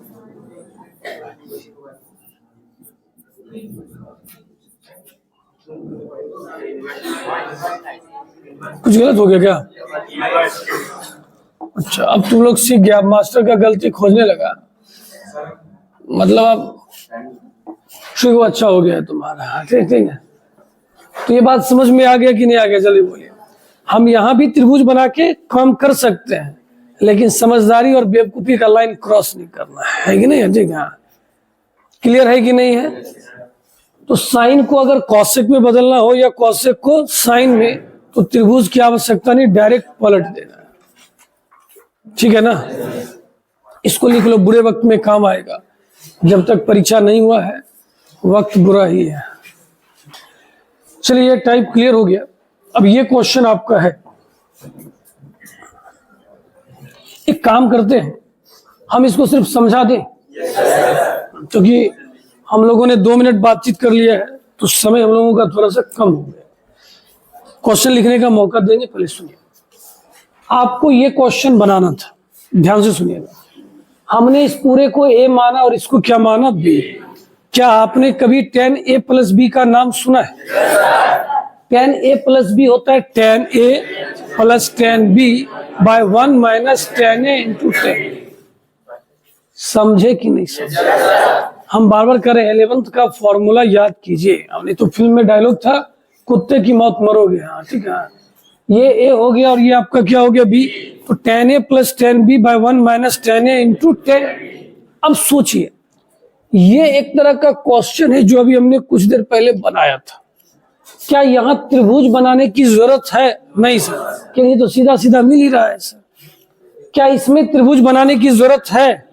कुछ गलत हो गया क्या? अच्छा, अब तुम लोग सीख गया, मास्टर का गलती खोजने लगा, मतलब अब ठीक, वो अच्छा हो गया है तुम्हारा। ठीक है, तो ये बात समझ में आ गया कि नहीं आ गया? जल्दी बोलिए। हम यहाँ भी त्रिभुज बना के काम कर सकते हैं, लेकिन समझदारी और बेवकूफी का लाइन क्रॉस नहीं करना है कि नहीं? ठीक है, क्लियर है कि नहीं है? तो साइन को अगर कॉसेक में बदलना हो या कॉसेक को साइन में, तो त्रिभुज की आवश्यकता नहीं, डायरेक्ट पलट देना है। ठीक है ना? इसको लिख लो, बुरे वक्त में काम आएगा। जब तक परीक्षा नहीं हुआ है वक्त बुरा ही है। चलिए, ये टाइप क्लियर हो गया। अब ये क्वेश्चन आपका है। एक काम करते हैं, हम इसको सिर्फ समझा दें, क्योंकि हम लोगों ने 2 मिनट बातचीत कर लिया है, तो समय हम लोगों का थोड़ा सा कम हो गया। क्वेश्चन लिखने का मौका देंगे। पहले सुनिए, आपको ये क्वेश्चन बनाना था, ध्यान से सुनिएगा। हमने इस पूरे को ए माना और इसको क्या माना? बी। क्या आपने कभी tan a प्लस बी का नाम सुना है? tan a प्लस बी होता है tan a plus tan b by 1 minus tan a into 10। समझे कि नहीं समझे? हम बार बार कर रहे हैं, 11th का फॉर्मूला याद कीजिए। हमने तो फिल्म में डायलॉग था, कुत्ते की मौत मरोगे। हाँ ठीक है, ये ए हो गया और ये आपका क्या हो गया? बी। तो tan a plus tan b by 1 minus tan a into 10। अब सोचिए, ये एक तरह का क्वेश्चन है जो अभी हमने कुछ देर पहले बनाया था। क्या यहाँ त्रिभुज बनाने की जरूरत है? नहीं सर, क्योंकि तो सीधा सीधा मिल ही रहा है सर। क्या इसमें त्रिभुज बनाने की जरूरत है?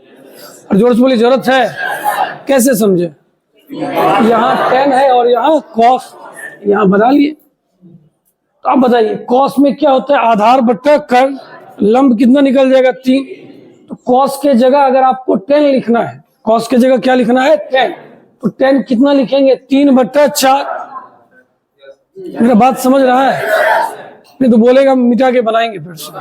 और जोर से बोली, जरूरत है। कैसे समझे? यहाँ tan है और यहाँ cos, यहाँ बना लिए। तो आप बताइए, cos में क्या होता है? आधार बट्टा कर्ण। लंब कितना निकल जाएगा? 3। तो cos के जगह अगर आपको 10 लिखना है, cos के जगह क्या लिखना है? 10। तो tan कितना लिखेंगे 3/4। मेरा बात समझ रहा है? नहीं तो बोलेगा मिटा के बनाएंगे फिर से,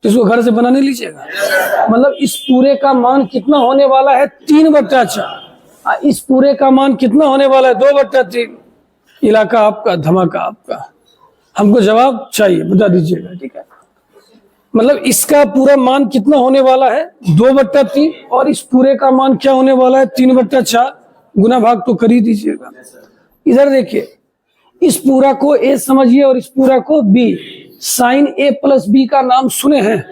तो इसको घर से बना नहीं लीजिएगा। मतलब इस पूरे का मान कितना होने वाला है 3/4। इस पूरे का मान कितना होने वाला है 2/3। इलाका आपका, धमाका आपका। हमको जवाब चाहिए, बता दीजिएगा, ठीक है। मतलब इसका पूरा मान कितना होने वाला है 2/3 और इस पूरे का मान क्या होने वाला है 3/4। गुना भाग तो कर ही दीजिएगा। इधर देखिए, इस पूरा को a समझिए और इस पूरा को b। Sine a plus b का नाम सुने हैं?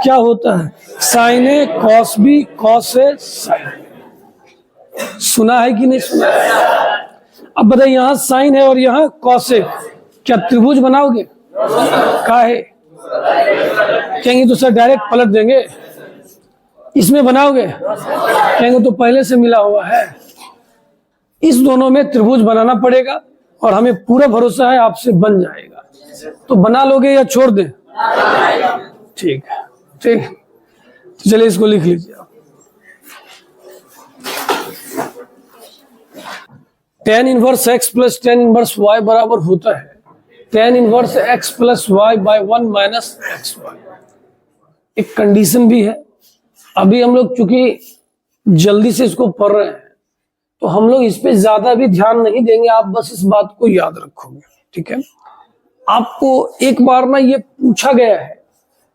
क्या होता है? Sine a cos b cos a sine. सुना है कि नहीं सुना है? अब बताइए, यहाँ साइन है और यहाँ कॉस है, क्या त्रिभुज बनाओगे? काहे कहेंगे तो सर डायरेक्ट पलट देंगे। इसमें बनाओगे? कहेंगे तो पहले से मिला हुआ है। इस दोनों में त्रिभुज बनाना पड़ेगा और हमें पूरा भरोसा है आपसे बन जाएगा। तो बना लोगे या छोड़ दें? ठीक है, ठीक। तो चलिए इसको लिख लीजिए। tan inverse x plus tan inverse y बराबर होता है tan inverse x plus y by 1 minus xy। एक कंडीशन भी है। अभी हम लोग चूंकि जल्दी से इसको पढ़ रहे हैं तो हम लोग इस पे ज्यादा भी ध्यान नहीं देंगे, आप बस इस बात को याद रखोगे, ठीक है। आपको एक बार ना ये पूछा गया है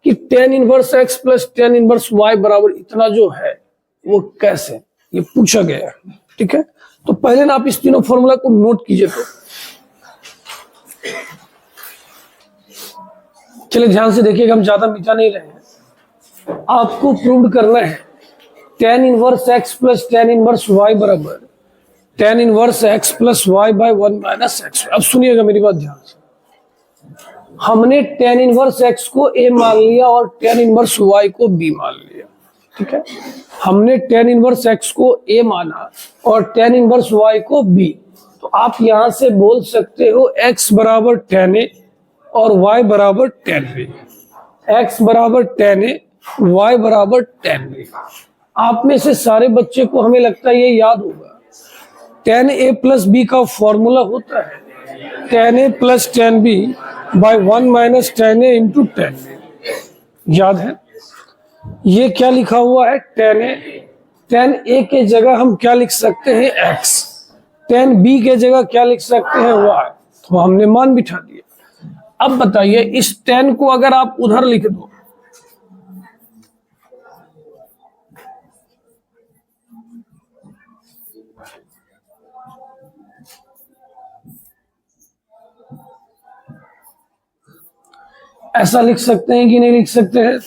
कि tan inverse x plus tan inverse y बराबर इतना जो है वो कैसे, ये पूछा गया है, ठीक है। तो पहले ना आप इस तीनों फॉर्मूला को नोट कीजिए। तो चलिए ध्यान से देखिएगा, हम ज्यादा मिटा नहीं रहे हैं। आपको प्रूव करना है tan inverse x plus tan inverse y बराबर tan inverse x plus y by 1 minus x। अब सुनिएगा मेरी बात ध्यान से। हमने tan इनवर्स x को a मान लिया और tan इनवर्स y को b मान लिया, ठीक है। हमने tan इनवर्स x को a माना और tan इनवर्स y को b। तो आप यहां से बोल सकते हो x बराबर tan a और y बराबर tan b। x बराबर tan a, y बराबर tan b। आप में से सारे बच्चे को हमें लगता है ये याद होगा। tan a प्लस b का फॉर्मूला होता है tan a plus tan b by 1 minus tan a into tan b। याद है? ये क्या लिखा हुआ है tan a। tan a के जगह हम क्या लिख सकते हैं x, tan b के जगह क्या लिख सकते हैं y। तो हमने मान बिठा दिया। अब बताइए इस tan को अगर आप उधर लिख दो, ऐसा लिख सकते हैं कि नहीं लिख सकते हैं?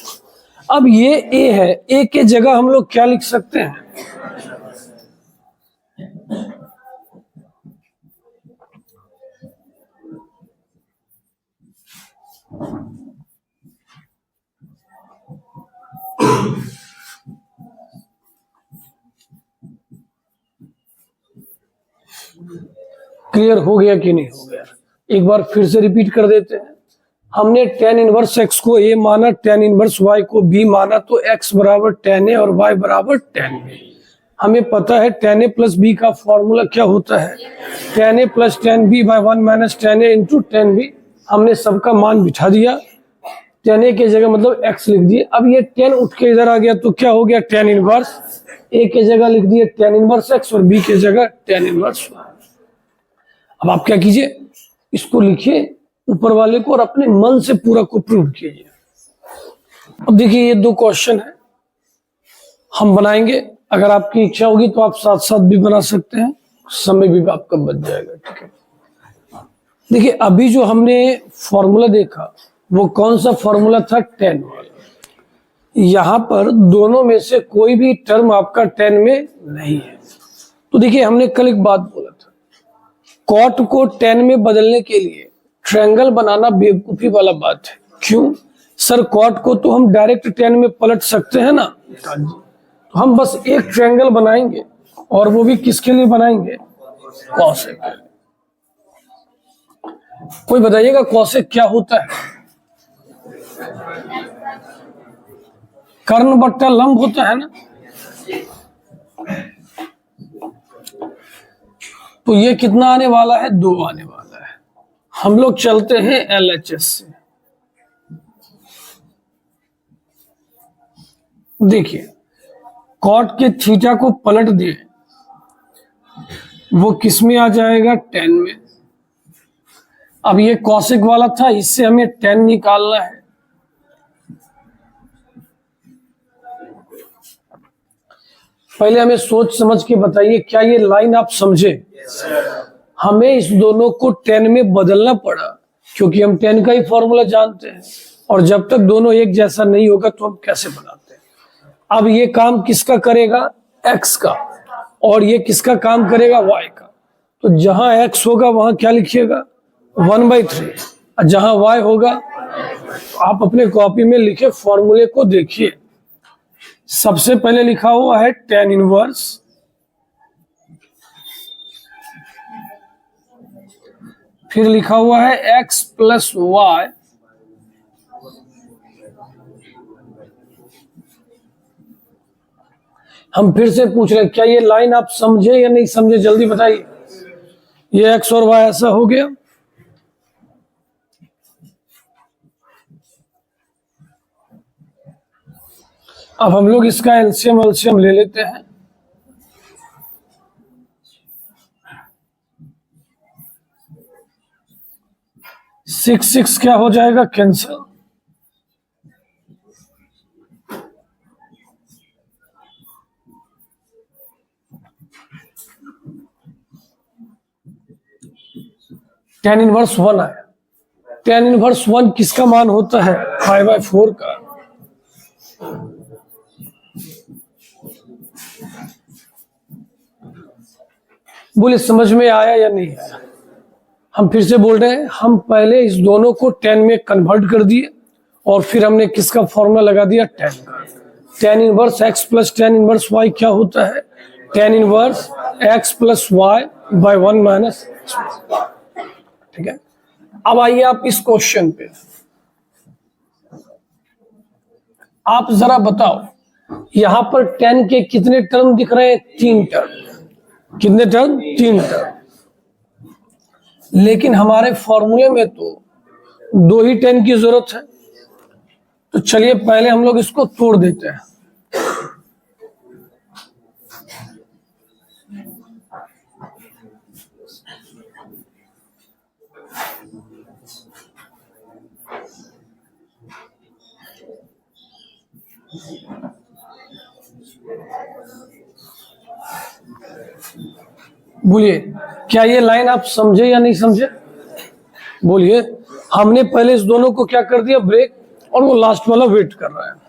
अब ये a है, a के जगह हम लोग क्या लिख सकते हैं? क्लियर हो गया कि नहीं हो गया? एक बार फिर से रिपीट कर देते हैं। हमने tan इनवर्स x को a माना, tan इनवर्स y को b माना, तो x बराबर tan a और y बराबर tan b। हमें पता है tan a प्लस b का फॉर्मूला क्या होता है tan a plus tan b by 1 minus tan a into tan b। हमने सबका मान बिठा दिया, tan a के जगह मतलब x लिख दिए। अब ये tan उठ के इधर आ गया तो क्या हो गया tan इनवर्स। a के जगह लिख दिए tan इनवर्स x और b के जगह tan इनवर्स y। अब आप क्या कीजिए, इसको लिखिए ऊपर वाले को और अपने मन से पूरा को प्रूव कीजिए। अब देखिए ये दो क्वेश्चन है हम बनाएंगे। अगर आपकी इच्छा होगी तो आप साथ साथ भी बना सकते हैं, समय भी आपका बच जाएगा, ठीक है। देखिए अभी जो हमने फॉर्मूला देखा वो कौन सा फॉर्मूला था? tan वाला। यहां पर दोनों में से कोई भी टर्म आपका tan में नहीं है। तो देखिए हमने कल एक बात बोला था, कॉट को tan में बदलने के लिए ट्रायंगल बनाना बेवकूफी वाला बात है। क्यों सर? कॉट को तो हम डायरेक्ट tan में पलट सकते हैं ना। तो हम बस एक ट्रायंगल बनाएंगे और वो भी किसके लिए बनाएंगे? कॉसेक के लिए। कोई बताइएगा कॉसेक क्या होता है? कर्ण बट्टा लंब होता है ना। तो ये कितना आने वाला है, 2 आने वाला है। हम लोग चलते हैं LHS से। देखिए कॉट के थीटा को पलट दिए, वो किस में आ जाएगा, tan में। अब ये कॉसेक वाला था, इससे हमें tan निकालना है। पहले हमें सोच समझ के बताइए, क्या ये लाइन आप समझे? हमें इस दोनों को tan में बदलना पड़ा, क्योंकि हम tan का ही फॉर्मूला जानते हैं, और जब तक दोनों एक जैसा नहीं होगा तो हम कैसे बनाते हैं। अब ये काम किसका करेगा, x का, और ये किसका काम करेगा, y का। तो जहां x होगा वहां क्या लिखिएगा, 1/3, और जहां y होगा, आप अपने कॉपी में लिखे फॉर्मूले को देखिए। सबसे पहले लिखा हुआ है tan इनवर्स, फिर लिखा हुआ है x प्लस वाई हम फिर से पूछ रहे हैं, क्या ये लाइन आप समझे या नहीं समझे, जल्दी बताइए। ये x और y ऐसा हो गया। अब हम लोग इसका एलसीएम ले लेते हैं। सिक्स क्या हो जाएगा, कैंसिल। tan इनवर्स 1 आया। tan इनवर्स 1 किसका मान होता है, 5/4 का। बोले समझ में आया या नहीं आया? हम फिर से बोल रहे हैं, हम पहले इस दोनों को tan में कन्वर्ट कर दिए, और फिर हमने किसका फॉर्मूला लगा दिया, tan का। tan inverse x plus tan inverse y क्या होता है, tan inverse x plus y by 1 minus. ठीक है, अब आइए आप इस क्वेश्चन पे। आप जरा बताओ, यहां पर tan के कितने टर्म दिख रहे हैं, 3 टर्म। कितने टर्म, 3 टर्म। लेकिन हमारे फॉर्मूले में तो 2 ही tan की जरूरत है। तो चलिए पहले हम लोग इसको तोड़ देते हैं। बोलिए, क्या ये लाइन आप समझे या नहीं समझे? बोलिए। हमने पहले इस दोनों को क्या कर दिया, ब्रेक, और वो लास्ट वाला वेट कर रहा है।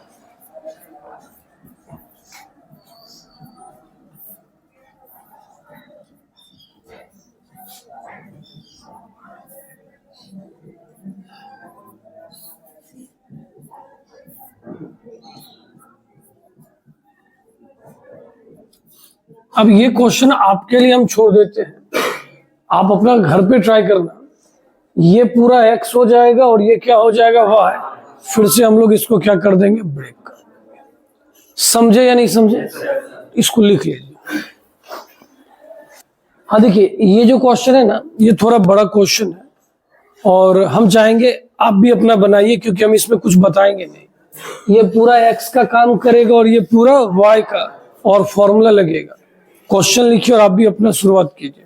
अब ये क्वेश्चन आपके लिए हम छोड़ देते हैं, आप अपना घर पे ट्राई करना। ये पूरा x हो जाएगा और ये क्या हो जाएगा, y। फिर से हम लोग इसको क्या कर देंगे, ब्रेक कर। समझे या नहीं समझे? इसको लिख लीजिए। हाँ देखिए, ये जो क्वेश्चन है ना, ये थोड़ा बड़ा क्वेश्चन है, और हम चाहेंगे आप भी अपना बनाइए, क्योंकि हम इसमें कुछ बताएंगे नहीं। ये पूरा x का काम करेगा और ये पूरा y का, और फॉर्मूला लगेगा। क्वेश्चन लिखिए और आप भी अपना शुरुआत कीजिए।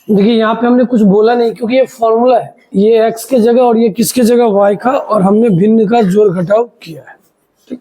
देखिए यहाँ पे हमने कुछ बोला नहीं क्योंकि ये फॉर्मूला है, ये एक्स के जगह और ये किसके जगह वाई का, और हमने भिन्न का जोड़ घटाव किया है। ठीक,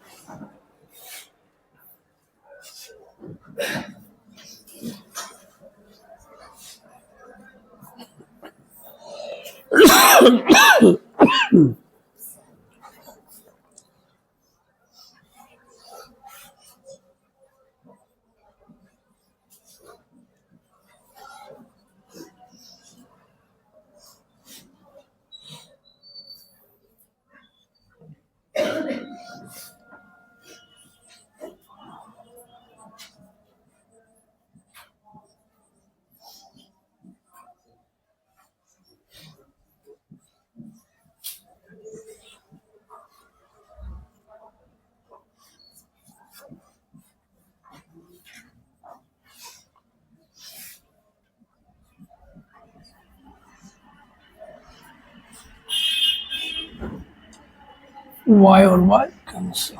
वाई और वाई कैंसिल।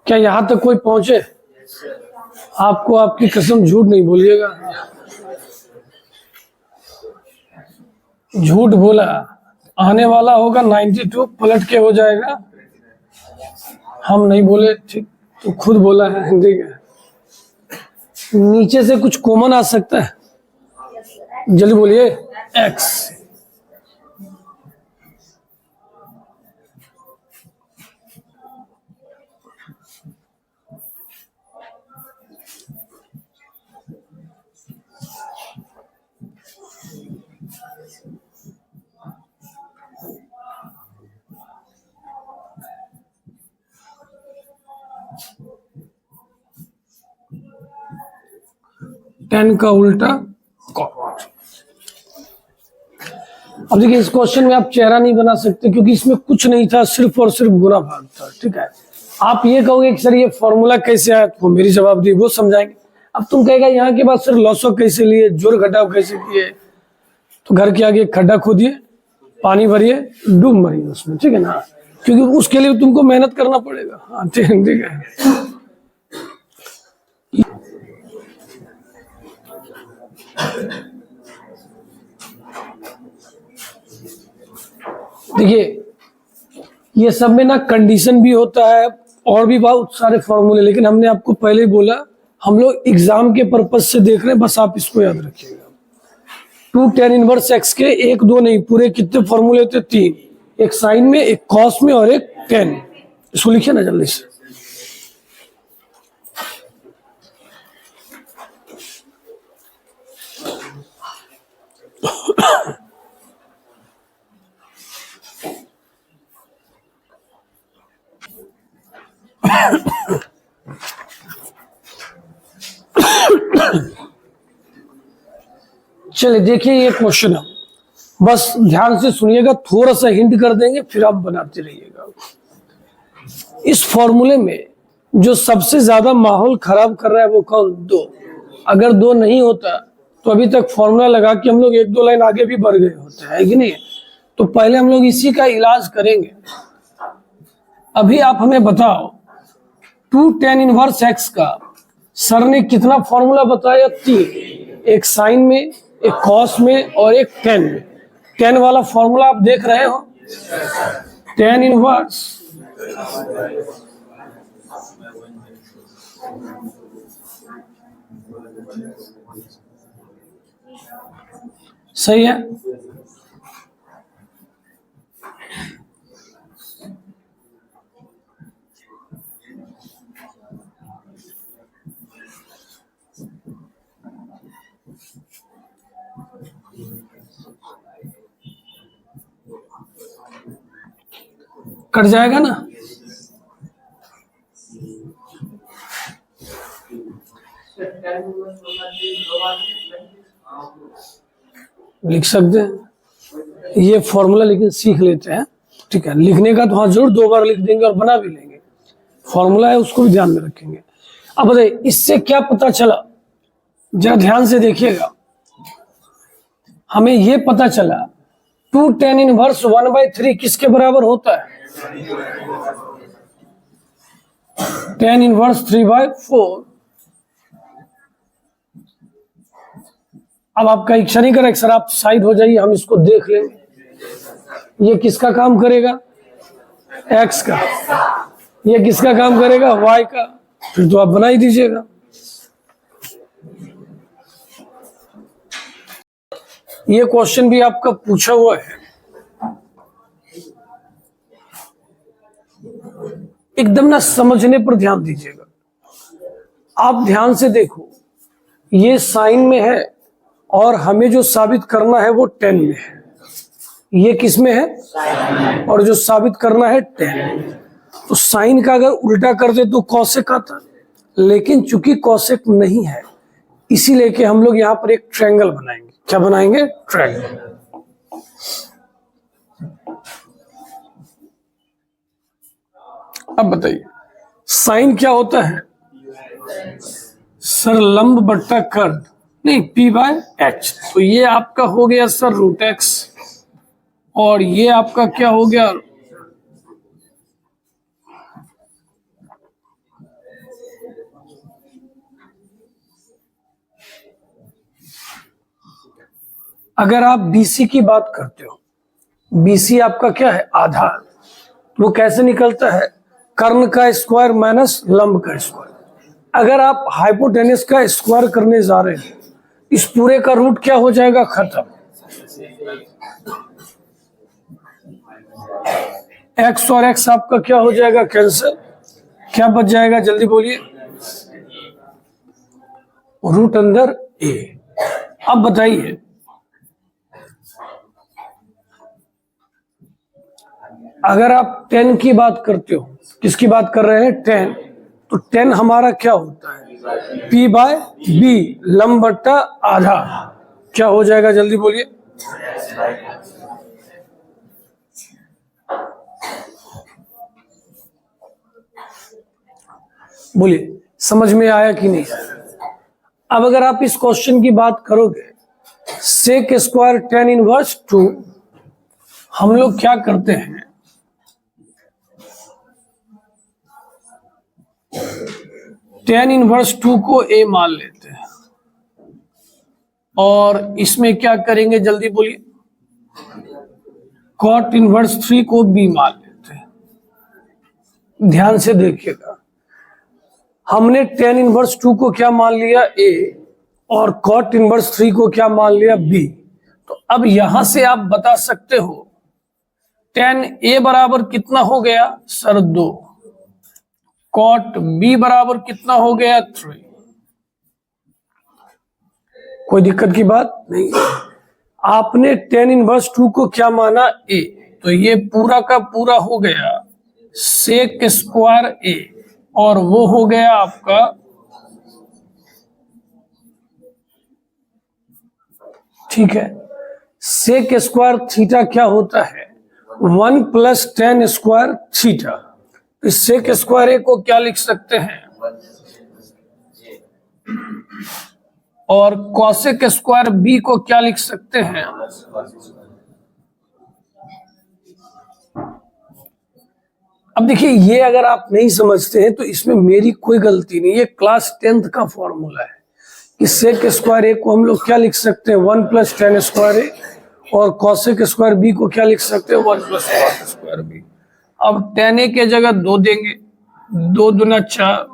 क्या यहाँ तक कोई पहुंचे? आपको आपकी कसम झूठ नहीं बोलिएगा। झूठ बोला, आने वाला होगा 92 पलट के हो जाएगा। हम नहीं बोले, ठीक, तो खुद बोला है हिंदी का। नीचे से कुछ कॉमन आ सकता है, जल्दी बोलिए। एक्स, टेन का उल्टा कॉट। अब देखिए इस क्वेश्चन में आप चेहरा नहीं बना सकते क्योंकि इसमें कुछ नहीं था, सिर्फ और सिर्फ गुना भाग था। ठीक है, आप ये कहोगे कि सर ये फॉर्मूला कैसे आया, तो मेरी जवाब दी वो समझाएंगे। अब तुम कहेगा यहाँ के बाद सर लॉसॉक कैसे लिए, जोड़ घटाव कैसे किए, तो घर के आगे खड्डा खोदिए, पानी भरिए, डूब मरिए उसमें। ठीक है ना, क्योंकि उसके लिए तुमको मेहनत करना पड़ेगा। हाँ ठीक है। देखिए ये सब में ना कंडीशन भी होता है और भी बहुत सारे फॉर्मूले, लेकिन हमने आपको पहले ही बोला हम लोग एग्जाम के पर्पज से देख रहे हैं, बस आप इसको याद रखिएगा। 2 tan इनवर्स एक्स के एक दो नहीं, पूरे कितने फॉर्मूले थे? 3, एक साइन में, एक कॉस में और एक टेन। इसको लिखिए ना जल्दी से। चलिए देखिए ये क्वेश्चन है, बस ध्यान से सुनिएगा, थोड़ा सा हिंट कर देंगे फिर आप बनाते रहिएगा। इस फॉर्मूले में जो सबसे ज्यादा माहौल खराब कर रहा है वो कौन? 2। अगर 2 नहीं होता तो अभी तक फॉर्मूला लगा के हम लोग 1-2 लाइन आगे भी बढ़ गए होते हैं, कि नहीं? तो पहले हम लोग इसी का इलाज करेंगे। अभी आप हमें बताओ 2 tan इनवर्स x का सर ने कितना फॉर्मूला बताया? 3। एक साइन में, एक कॉस में और एक tan में। tan वाला फॉर्मूला आप देख रहे हो, tan इनवर्स सही है। कट जाएगा ना? लिख सकते हैं ये फॉर्मूला, लेकिन सीख लेते हैं, ठीक है? लिखने का तो हाँ जरूर 2 बार लिख देंगे और बना भी लेंगे। फॉर्मूला है उसको भी ध्यान में रखेंगे। अब बताइए इससे क्या पता चला, जरा ध्यान से देखिएगा। हमें ये पता चला 2 tan इनवर्स 1/3 किसके बराबर होता है? tan inverse 3/4। अब आपका इच्छा नहीं करेगा सर आप साइड हो जाइए, हम इसको देख लेंगे। ये किसका काम करेगा? x का। ये किसका काम करेगा? y का। फिर तो आप बना ही दीजिएगा। ये क्वेश्चन भी आपका पूछा हुआ है, एकदम ना समझने पर ध्यान दीजिएगा। आप ध्यान से देखो, ये साइन में है और हमें जो साबित करना है वो tan में है। ये किस में है? और जो साबित करना है tan। तो साइन का अगर उल्टा कर दे तो कॉसेक आता, लेकिन चूंकि कॉसेक नहीं है इसीलिए कि हम लोग यहाँ पर एक ट्रायंगल बनाएंगे। क्या बनाएंगे? ट्रायंगल। अब बताइए साइन क्या होता है? सर लंब बट्टा कर्व, नहीं p/h। तो ये आपका हो गया सर √x और ये आपका क्या हो गया? अगर आप BC की बात करते हो, BC आपका क्या है? आधार। वो कैसे निकलता है? कर्ण का स्क्वायर माइनस लंब का स्क्वायर। अगर आप हाइपोटेनस का स्क्वायर करने जा रहे हैं, इस पूरे का रूट क्या हो जाएगा? खत्म। x और x आपका क्या हो जाएगा? कैंसिल। क्या बच जाएगा? जल्दी बोलिए। रूट अंदर a। अब बताइए अगर आप 10 की बात करते हो, किसकी बात कर रहे हैं? 10। तो 10 हमारा क्या होता है? p/b, लंब बट्टा आधा। क्या हो जाएगा? जल्दी बोलिए। बोलिए समझ में आया कि नहीं? अब अगर आप इस क्वेश्चन की बात करोगे, सेक स्क्वायर tan इनवर्स 2, हम लोग क्या करते हैं? tan इनवर्स 2 को a मान लेते हैं और इसमें क्या करेंगे? जल्दी बोलिए। cot इनवर्स 3 को b मान लेते हैं। ध्यान से देखिएगा, हमने tan इनवर्स 2 को क्या मान लिया? a और cot इनवर्स 3 को क्या मान लिया? b। तो अब यहां से आप बता सकते हो tan a बराबर कितना हो गया? सर 2। cot b बराबर कितना हो गया? 3। कोई दिक्कत की बात नहीं। आपने tan इनवर्स 2 को क्या माना? a। तो ये पूरा का पूरा हो गया सेक स्क्वायर a और वो हो गया आपका, ठीक है। सेक स्क्वायर थीटा क्या होता है? 1 प्लस टेन स्क्वायर थीटा। इस सेक स्क्वायर ए को क्या लिख सकते हैं? और कॉसेक स्क्वायर बी को क्या लिख सकते हैं? अब देखिए, ये अगर आप नहीं समझते हैं तो इसमें मेरी कोई गलती नहीं, ये क्लास 10th का फॉर्मूला है कि सेक स्क्वायर ए को हम लोग क्या लिख सकते हैं? 1 प्लस टेन स्क्वायर ए, और कॉसेक स्क्वायर बी को क्या लिख सकते हैं? 1 प्लस कॉस स्क्वायर बी। अब टेन ए के जगह 2 देंगे, 2 दूना 4,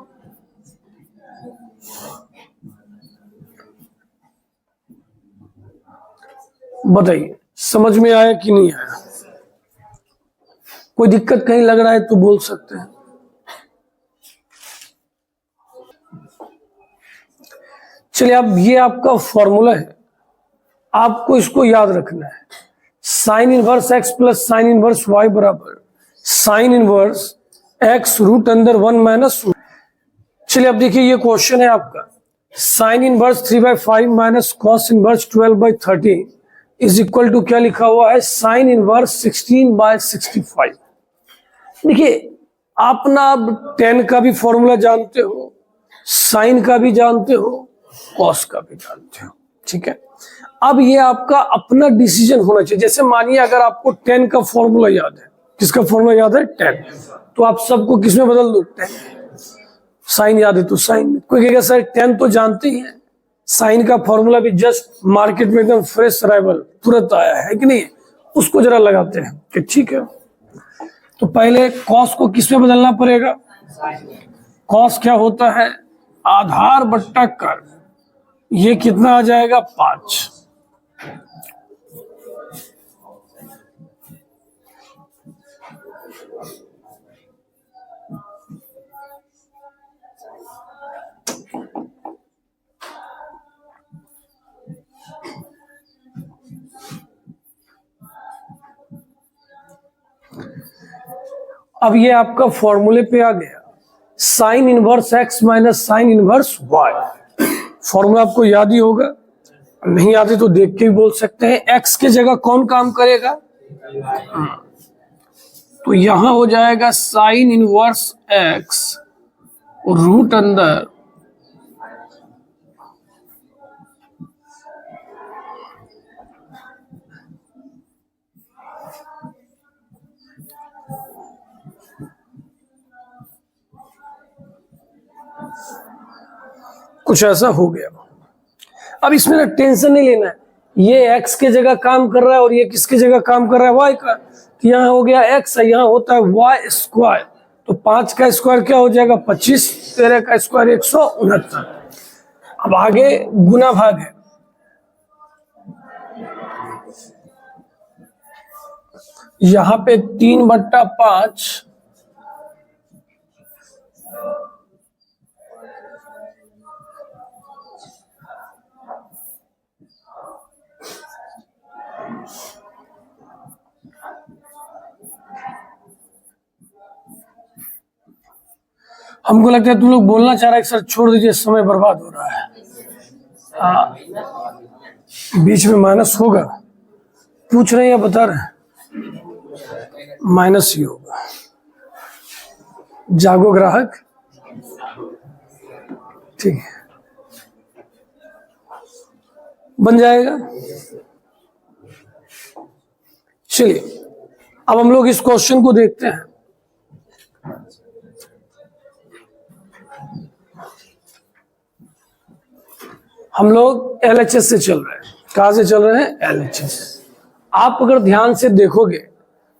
बताइए समझ में आया कि नहीं आया? कोई दिक्कत कहीं लग रहा है तो बोल सकते हैं। चलिए, अब ये आपका फॉर्मूला है, आपको इसको याद रखना है। Sine inverse x plus sine inverse y बराबर साइन इनवर्स एक्स रूट अंदर 1 माइनस। चलिए, अब देखिए ये क्वेश्चन है आपका, sine inverse 3/5 minus cos inverse 12/13 is equal to क्या लिखा हुआ है? Sine inverse 16/65। देखिए, आप ना अब 10 का भी फॉर्मूला जानते हो, साइन का भी जानते हो, कॉस का भी जानते हो, ठीक है। अब ये आपका अपना डिसीजन होना चाहिए। जैसे मानिए अगर आपको 10 का फॉर्मूला याद है, किसका फॉर्मूला याद है? 10, तो आप सबको किसमें बदल दो? 10। साइन याद है तो साइन में। कोई कहेगा सर 10 तो जानते ही हैं, साइन का फॉर्मूला भी जस्ट मार्केट में एकदम फ्रेश अराइवल तुरंत आया है कि नहीं, उसको जरा लगाते हैं कि ठीक है। तो पहले कॉस को किसमें बदलना पड़ेगा? कॉस क्या होता है? आधार बट्टा कर्व। ये कितना आ जाएगा? 5। अब ये आपका फॉर्मूले पे आ गया, sine inverse x minus sine inverse y. Formula आपको याद ही होगा, नहीं याद है तो देख के भी बोल सकते हैं। एक्स के जगह कौन काम करेगा? तो यहां हो जाएगा साइन इनवर्स एक्स रूट अंदर कुछ ऐसा हो गया। अब इसमें ना टेंशन नहीं लेना है, ये x के जगह काम कर रहा है और ये किसके जगह काम कर रहा है? y का। तो यहाँ हो गया x, यहाँ होता है y स्क्वायर, तो 5 का स्क्वायर क्या हो जाएगा? 25, 13 का स्क्वायर 169। अब आगे गुना भाग है, यहाँ पे 3/5 हमको लगता है तुम लोग बोलना चाह रहा है कि सर छोड़ दीजिए, समय बर्बाद हो रहा है। बीच में माइनस होगा, पूछ रहे हैं या बता रहे हैं? माइनस ही होगा। जागो ग्राहक, ठीक है, बन जाएगा। चलिए, अब हम लोग इस क्वेश्चन को देखते हैं। हम लोग LHS से चल रहे हैं। कहां से चल रहे हैं? LHS। आप अगर ध्यान से देखोगे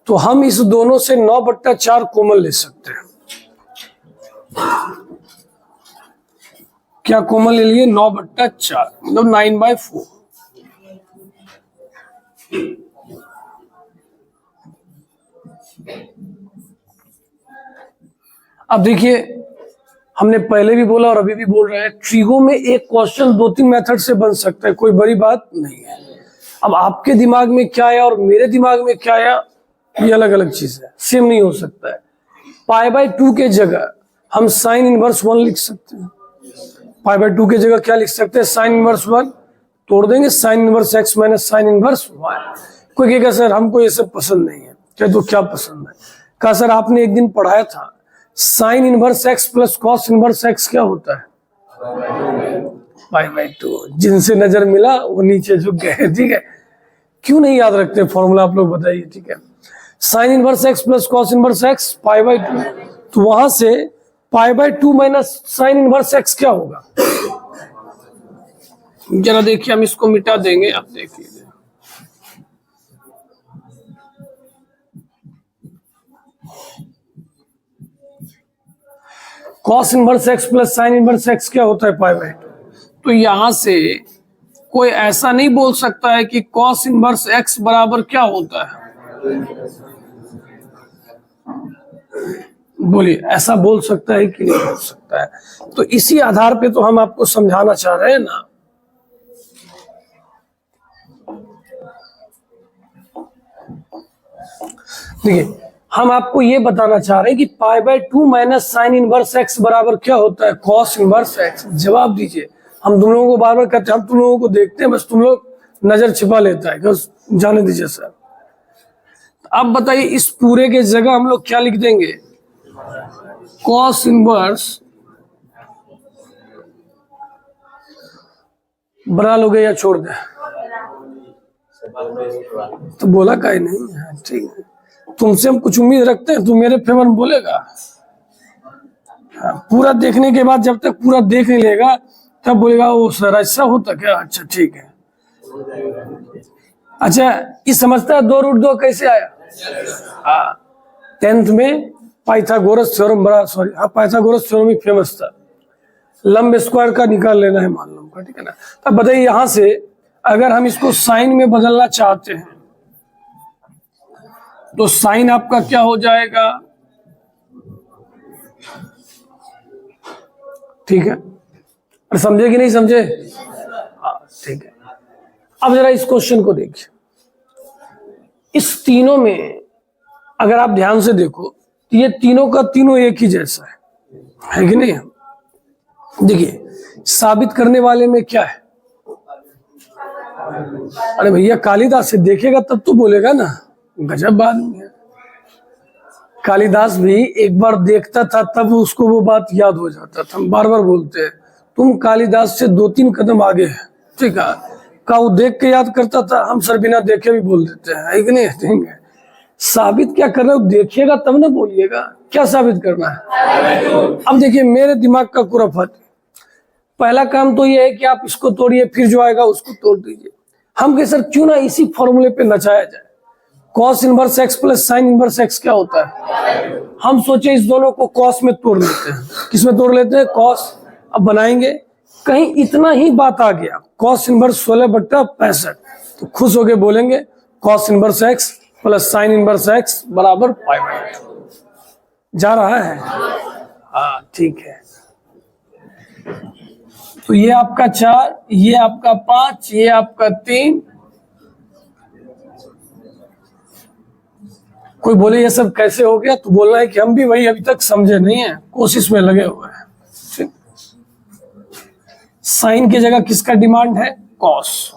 तो हम इस दोनों से 9/4 कॉमन ले सकते हैं। क्या कॉमन ले लिए? 9/4, मतलब 9/4। अब देखिए, हमने पहले भी बोला और अभी भी बोल रहे हैं, ट्रिगो में एक क्वेश्चन 2-3 मेथड से बन सकता है, कोई बड़ी बात नहीं है। अब आपके दिमाग में क्या आया और मेरे दिमाग में क्या आया, ये अलग अलग चीज है, सेम नहीं हो सकता है। π/2 के जगह हम साइन इनवर्स 1 लिख सकते हैं। π/2 के जगह क्या लिख सकते हैं? Sine inverse 1। तोड़ देंगे sine inverse x minus sine inverse y. कोई कहेगा सर हमको ये सब पसंद नहीं है। क्या तो क्या पसंद है? कहा सर आपने एक दिन पढ़ाया था sign inverse x plus cos inverse x क्या होता है? Pi by 2। जिनसे नजर मिला वो नीचे झुक गए। ठीक है, क्यों नहीं याद रखते फॉर्मूला आप लोग बताइए। ठीक है, sine inverse x plus cos inverse x pi by 2, तो वहां से pi by 2 minus sine inverse x क्या होगा? जरा देखिए, हम इसको मिटा देंगे, आप देख लीजिए। Cos inverse x plus sine inverse x क्या होता है? Pi by 2। तो यहां से कोई ऐसा नहीं बोल सकता है कि कॉस इनवर्स एक्स बराबर क्या होता है? बोलिए, ऐसा बोल सकता है कि नहीं बोल सकता है? तो इसी आधार पे तो हम आपको समझाना चाह रहे हैं ना। देखिए, हम आपको ये बताना चाह रहे हैं कि pi by 2 minus sine inverse x बराबर क्या होता है? Cos inverse x. जवाब दीजिए। हम तुम लोगों को बार बार कहते हैं, हम तुम लोगों को देखते हैं, बस तुम लोग नजर छिपा लेता है। बस जाने दीजिए सर। अब बताइए, इस पूरे के जगह हम लोग क्या लिख देंगे? कॉस इनवर्स बना लोगे या छोड़ दे? तो बोला का ही नहीं है। ठीक है, तुमसे हम कुछ उम्मीद रखते हैं, तू मेरे फेवर में बोलेगा? हाँ, पूरा देखने के बाद जब तक पूरा देख नहीं लेगा तब बोलेगा वो सर ऐसा होता क्या? अच्छा ठीक है। अच्छा, ये समझता है 2√2 कैसे आया? हाँ, 10th में पाइथागोरस थ्योरम बड़ा पाइथागोरस थ्योरम ही फेमस था। लंब स्क्वायर का निकाल लेना है मान लंब का। ठीक है ना। अब बताइए, यहां से अगर हम इसको साइन में बदलना चाहते हैं तो साइन आपका क्या हो जाएगा? ठीक है, समझे कि नहीं समझे? हाँ ठीक है। अब जरा इस क्वेश्चन को देखिए। इस तीनों में अगर आप ध्यान से देखो तो ये तीनों का तीनों एक ही जैसा है कि नहीं? देखिए, साबित करने वाले में क्या है? अरे भैया, कालिदास से देखेगा तब तो बोलेगा ना। गजब बात है। कालिदास भी एक बार देखता था तब उसको वो बात याद हो जाता था। हम बार बार बोलते हैं तुम कालिदास से 2-3 कदम आगे है। ठीक है, का वो देख के याद करता था, हम सर बिना देखे भी बोल देते हैं कि नहीं? ठीक है, साबित क्या करना है? देखिएगा तब ना बोलिएगा। क्या साबित करना है? अब देखिए, मेरे दिमाग का कुरफत, पहला काम तो ये है कि आप इसको तोड़िए, फिर जो आएगा उसको तोड़ दीजिए। हम कहे सर क्यों ना इसी फॉर्मूले पे नचाया जाए। Cos inverse x plus sine inverse x क्या होता है? हम सोचे इस दोनों को कॉस में तोड़ लेते हैं। किस में तोड़ लेते हैं? कॉस। अब बनाएंगे, कहीं इतना ही बात आ गया कॉस इनवर्स 16/65, तो खुश होके बोलेंगे cos inverse x plus sine inverse x बराबर पाई बाई 2। जा रहा है? हाँ ठीक है। तो ये आपका 4, ये आपका 5, ये आपका 3। कोई बोले ये सब कैसे हो गया, तो बोलना है कि हम भी वही अभी तक समझे नहीं है, कोशिश में लगे हुए हैं। ठीक, साइन की जगह किसका डिमांड है? कॉस।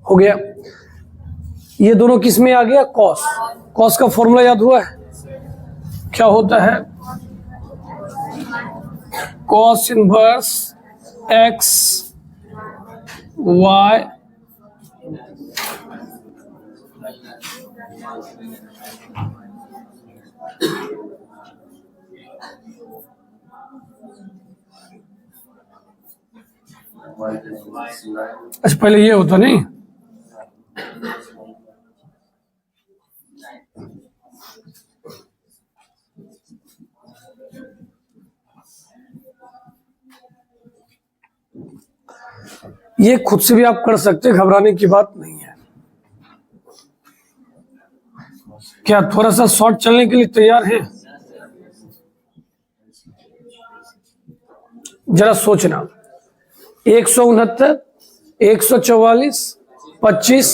हो गया। ये दोनों किस में आ गया? कॉस। कॉस का फॉर्मूला याद हुआ है? क्या होता है? कॉस इनवर्स एक्स वाई अच्छा, पहले ये होता नहीं। ये खुद से भी आप कर सकते, घबराने की बात नहीं है। क्या थोड़ा सा शॉर्ट चलने के लिए तैयार हैं? जरा सोचना, 169, 144, 25,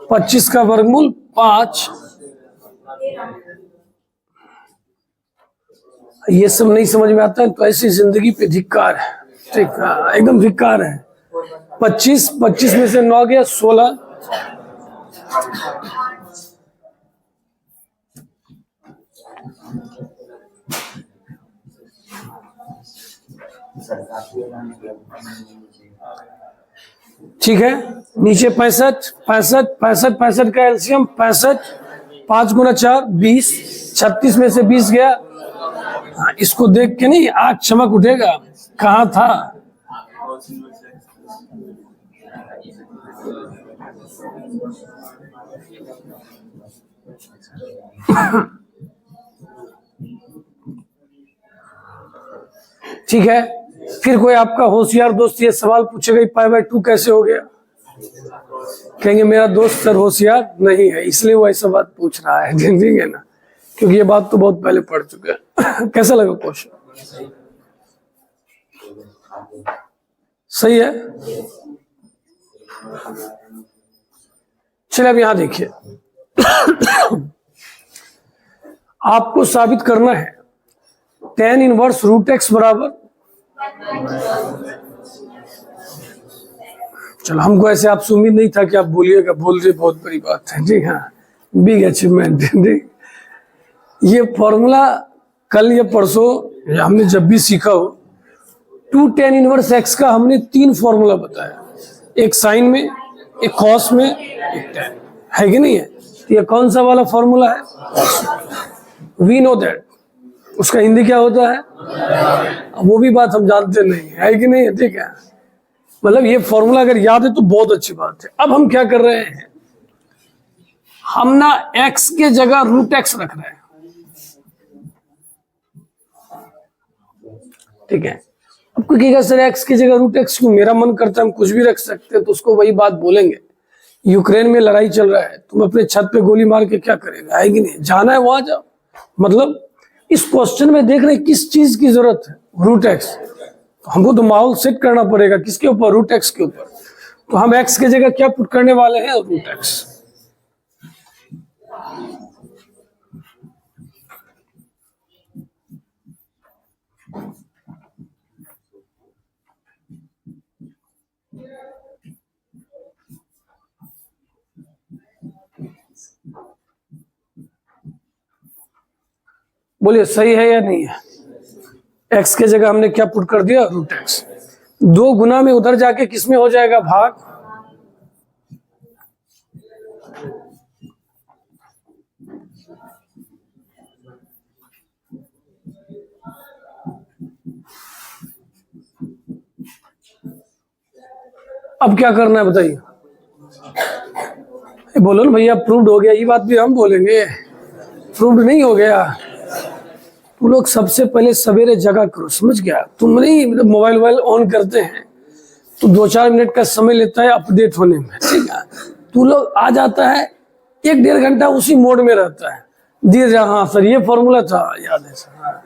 25 का वर्गमूल 5, ये सब नहीं समझ में आता है तो ऐसी जिंदगी पे धिक्कार है। ठीक है, एकदम धिक्कार है। 25, 25 में से 9 गया 16, ठीक है। नीचे 65, 65, 65, 65 का एलसीएम 65, 5 गुना 4 20, 36 में से 20 गया। हाँ, इसको देख के नहीं आग चमक उठेगा, कहाँ था। ठीक है, फिर कोई आपका होशियार दोस्त ये सवाल पूछेगा π/2 कैसे हो गया, कहेंगे मेरा दोस्त सर होशियार नहीं है इसलिए वो ऐसा बात पूछ रहा है। ठीक है ना, क्योंकि ये बात तो बहुत पहले पढ़ चुके हैं। कैसा लगा क्वेश्चन? सही है। चलिए अब यहां देखिए, आपको साबित करना है tan इनवर्स √x बराबर, चलो हमको ऐसे आपसे उम्मीद नहीं था कि आप बोलिएगा, बोल रहे बहुत बड़ी बात है। जी हाँ, बिग अचीवमेंट। ये फॉर्मूला कल या परसों हमने जब भी सीखा हो, 2 tan इनवर्स x का हमने 3 फॉर्मूला बताया, एक साइन में, एक कॉस में, एक tan, है कि नहीं है? तो ये कौन सा वाला फॉर्मूला है? We know that. उसका हिंदी क्या होता है? वो भी बात हम जानते नहीं है कि नहीं है? ठीक है, मतलब ये फॉर्मूला अगर याद है तो बहुत अच्छी बात है। अब हम क्या कर रहे हैं, हम ना x के जगह √x रख रहे हैं। ठीक है, अब कोई कहेगा सर x की जगह √x क्यों? मेरा मन करता है हम कुछ भी रख सकते हैं, तो उसको वही बात बोलेंगे, यूक्रेन में लड़ाई चल रहा है, तुम अपने छत पे गोली मार के क्या करेगा, है कि नहीं? जाना है वहां जाओ। मतलब इस क्वेश्चन में देख रहे हैं किस चीज की जरूरत है, √x। तो हमको तो माहौल सेट करना पड़ेगा, किसके ऊपर? √x के ऊपर। तो हम x के जगह क्या पुट करने वाले हैं? √x। बोलिए सही है या नहीं है? x के जगह हमने क्या पुट कर दिया? √x। 2 गुना में उधर जाके किस में हो जाएगा? भाग। अब क्या करना है बताइए? बोलो ना भैया, प्रूव्ड हो गया, ये बात भी हम बोलेंगे। प्रूव्ड नहीं हो गया, तुम लोग सबसे पहले सवेरे जगा करो, समझ गया? तुम नहीं मतलब मोबाइल ऑन करते हैं तो 2-4 मिनट का समय लेता है अपडेट होने में। ठीक है, तू लोग आ जाता है 1-1.5 घंटा उसी मोड में रहता है, दिए जा हाँ सर ये फॉर्मूला था, याद है सर। हाँ।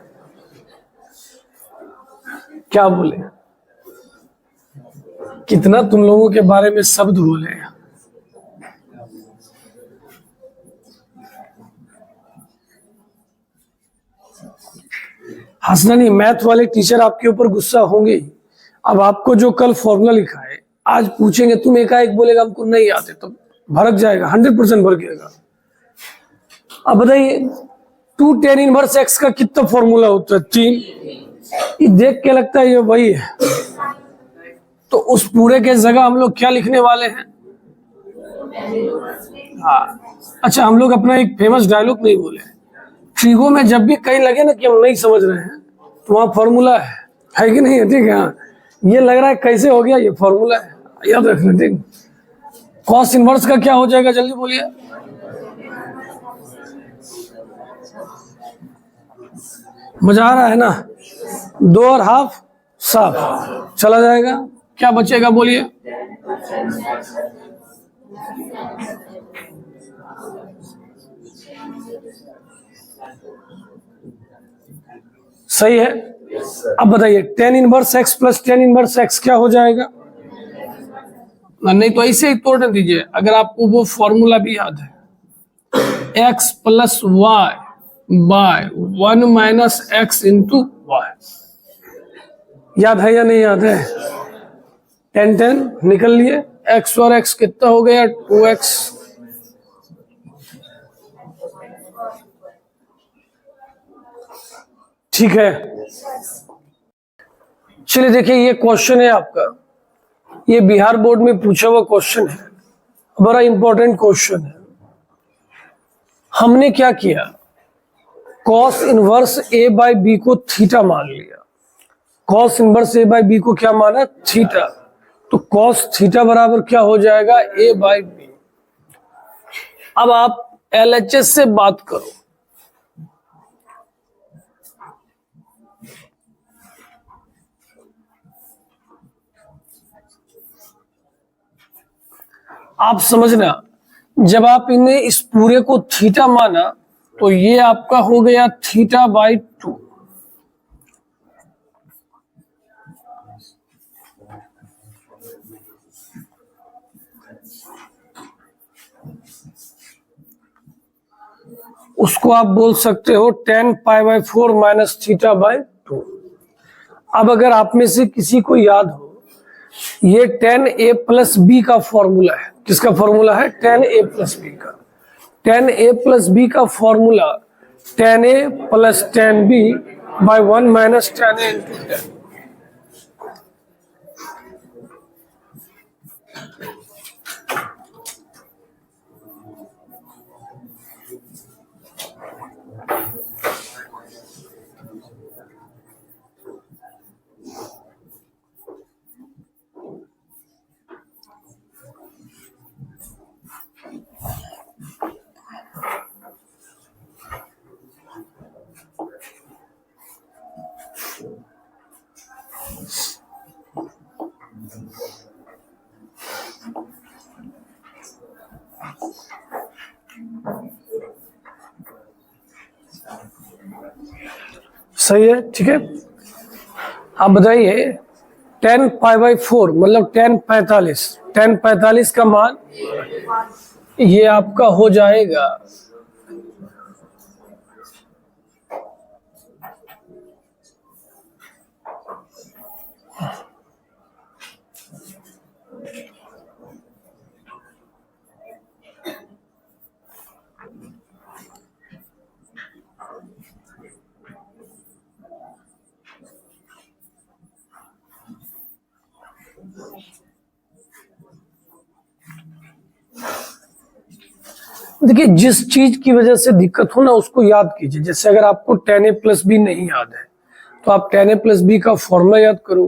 क्या बोले, कितना तुम लोगों के बारे में शब्द बोले। हंसना नहीं, मैथ वाले टीचर आपके ऊपर गुस्सा होंगे। अब आपको जो कल फॉर्मूला लिखा है आज पूछेंगे, तुम एकाएक बोलेगा हमको नहीं आते, तो भड़क जाएगा, 100% भड़केगा। अब बताइए 2 tan इनवर्स x का कितना फॉर्मूला होता है? 3। ये देख के लगता है ये वही है, तो उस पूरे के जगह हम लोग क्या लिखने वाले हैं? हाँ, अच्छा हम लोग अपना एक फेमस डायलॉग नहीं बोले, ट्रिगो में जब भी कहीं लगे ना कि हम नहीं समझ रहे हैं तो वहां फॉर्मूला है कि नहीं है? ठीक है, ये लग रहा है कैसे हो गया, ये फॉर्मूला है, याद रखना। ठीक, कॉस इनवर्स का क्या हो जाएगा, जल्दी बोलिए। मजा आ रहा है ना? 2 और हाफ साफ चला जाएगा, क्या बचेगा बोलिए? सही है, अब बताइए tan inverse x plus tan inverse x क्या हो जाएगा? नहीं तो ऐसे ही तोड़ दीजिए, अगर आपको वो फॉर्मूला भी याद है, x plus y by one minus x into y, याद है या नहीं याद है? टेन टेन निकल लिए, एक्स और एक्स कितना हो गया? 2x। ठीक है, चलिए देखिए ये क्वेश्चन है आपका, ये बिहार बोर्ड में पूछा हुआ क्वेश्चन है, बड़ा इंपॉर्टेंट क्वेश्चन है। हमने क्या किया, cos inverse a by b को थीटा मान लिया। Cos inverse a by b को क्या माना? थीटा। तो कॉस थीटा बराबर क्या हो जाएगा? ए बाई बी। अब आप एलएचएस से बात करो, आप समझना, जब आप इन्हें इस पूरे को थीटा माना तो ये आपका हो गया थीटा बाई 2। उसको आप बोल सकते हो ten pi by 4 minus theta by 2। अब अगर आप में से किसी को याद हो, ये टेन ए प्लस बी का फॉर्मूला है। किसका फॉर्मूला है? टेन ए प्लस बी का। टेन ए प्लस बी का formula tan a plus tan b by 1 minus tan a into 10। सही है, ठीक है। आप बताइए टेन पाई बाई 4 मतलब टेन 45, टेन 45 का मान ये आपका हो जाएगा देखिए, जिस चीज की वजह से दिक्कत हो ना उसको याद कीजिए। जैसे अगर आपको टेन ए प्लस बी नहीं याद है तो आप टेन ए प्लस बी का फॉर्मूला याद करो,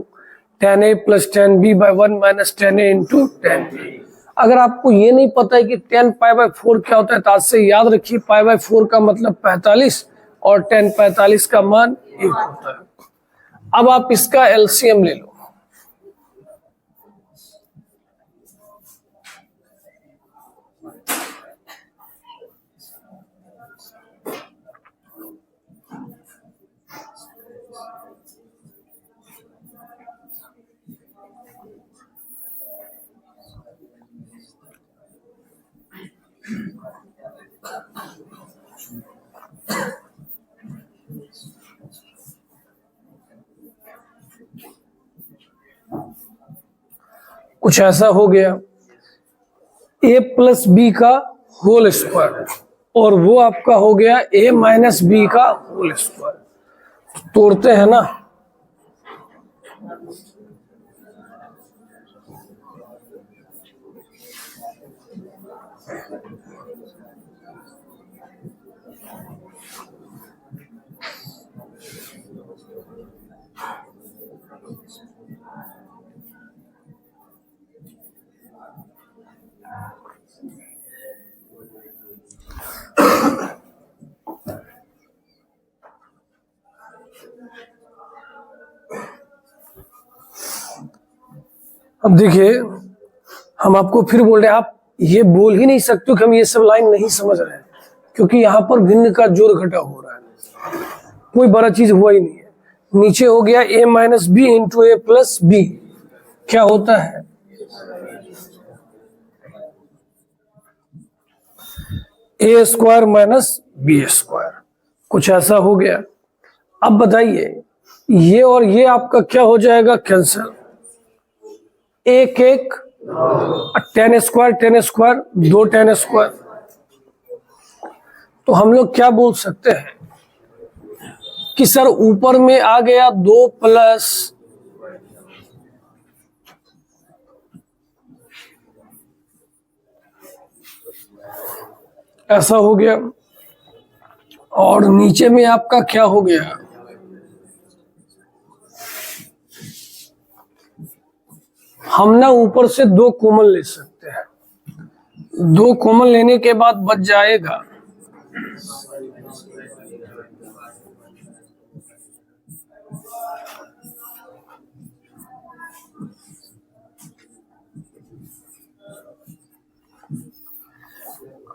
tan a plus tan b by 1 minus tan a into tan b. अगर आपको ये नहीं पता है कि टेन पाई बाई 4 क्या होता है तो आज से याद रखिए, पाई बाई 4 का मतलब 45 और टेन 45 का मान 1 होता है। अब आप इसका एलसीएम ले लो। कुछ ऐसा हो गया, a प्लस बी का होल स्क्वायर और वो आपका हो गया a माइनस बी का होल स्क्वायर। तोड़ते हैं ना, अब देखिए हम आपको फिर बोल रहे हैं, आप ये बोल ही नहीं सकते कि हम ये सब लाइन नहीं समझ रहे हैं, क्योंकि यहाँ पर भिन्न का जोड़ घटा हो रहा है, कोई बड़ा चीज हुआ ही नहीं है। नीचे हो गया a minus b into a plus b, क्या होता है a square minus b square, कुछ ऐसा हो गया। अब बताइए ये और ये आपका क्या हो जाएगा, कैंसिल, एक एक टेन स्क्वायर दो टेन स्क्वायर। तो हम लोग क्या बोल सकते हैं कि सर ऊपर में आ गया 2 प्लस ऐसा हो गया, और नीचे में आपका क्या हो गया, हम ना ऊपर से 2 कॉमन ले सकते हैं, 2 कॉमन लेने के बाद बच जाएगा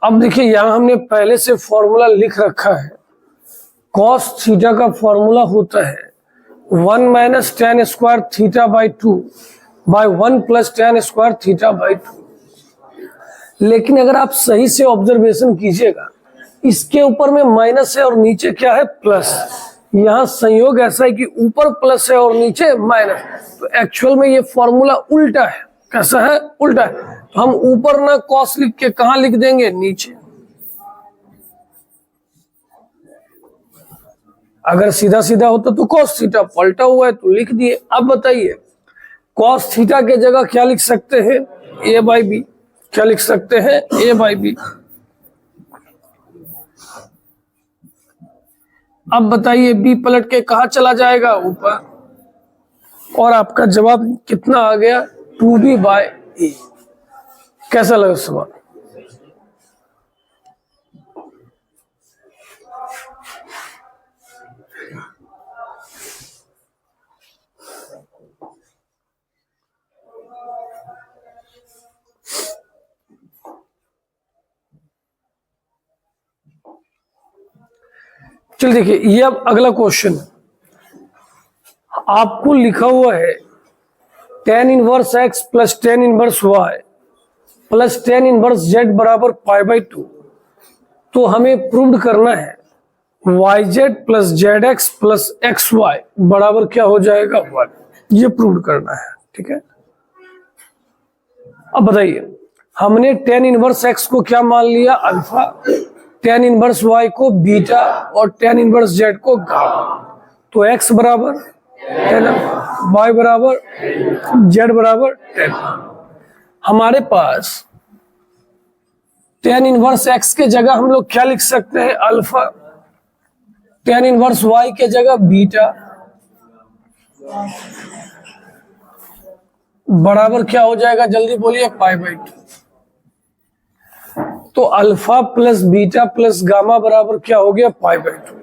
अब देखिए यहां हमने पहले से फॉर्मूला लिख रखा है, कॉस थीटा का फॉर्मूला होता है 1 minus ten square theta by 2 by 1 plus ten square theta by 2। लेकिन अगर आप सही से ऑब्जर्वेशन कीजिएगा, इसके ऊपर में माइनस है और नीचे क्या है, प्लस। यहाँ संयोग ऐसा है कि ऊपर प्लस है और नीचे माइनस, तो एक्चुअल में ये फॉर्मूला उल्टा है। कैसा है, उल्टा है। तो हम ऊपर ना कॉस लिख के कहां लिख देंगे, नीचे। अगर सीधा सीधा होता तो कॉस थीटा, पलटा हुआ है तो लिख दिए। अब बताइए कॉस थीटा के जगह क्या लिख सकते हैं, ए बाई बी। क्या लिख सकते हैं, ए बाई बी। अब बताइए बी पलट के कहा चला जाएगा, ऊपर, और आपका जवाब कितना आ गया, 2b बाई ए। कैसा लगा सवाल? चलिए देखिए, ये अब अगला क्वेश्चन आपको लिखा हुआ है tan inverse x plus tan inverse y plus tan inverse z बराबर पाई बाई 2। तो हमें प्रूव करना है yz plus zx plus xy बराबर क्या हो जाएगा, 1। ये प्रूव करना है, ठीक है। अब बताइए, हमने tan इनवर्स x को क्या मान लिया, अल्फा, tan इनवर्स y को बीटा और tan इनवर्स z को गामा। तो x बराबर tan, y बराबर z बराबर tan। हमारे पास tan इनवर्स x के जगह हम लोग क्या लिख सकते हैं, अल्फा, tan इनवर्स y के जगह बीटा बराबर क्या हो जाएगा, जल्दी बोलिए, पाई बाई 2। तो alpha plus beta plus gamma बराबर क्या हो गया, पाई बाई 2।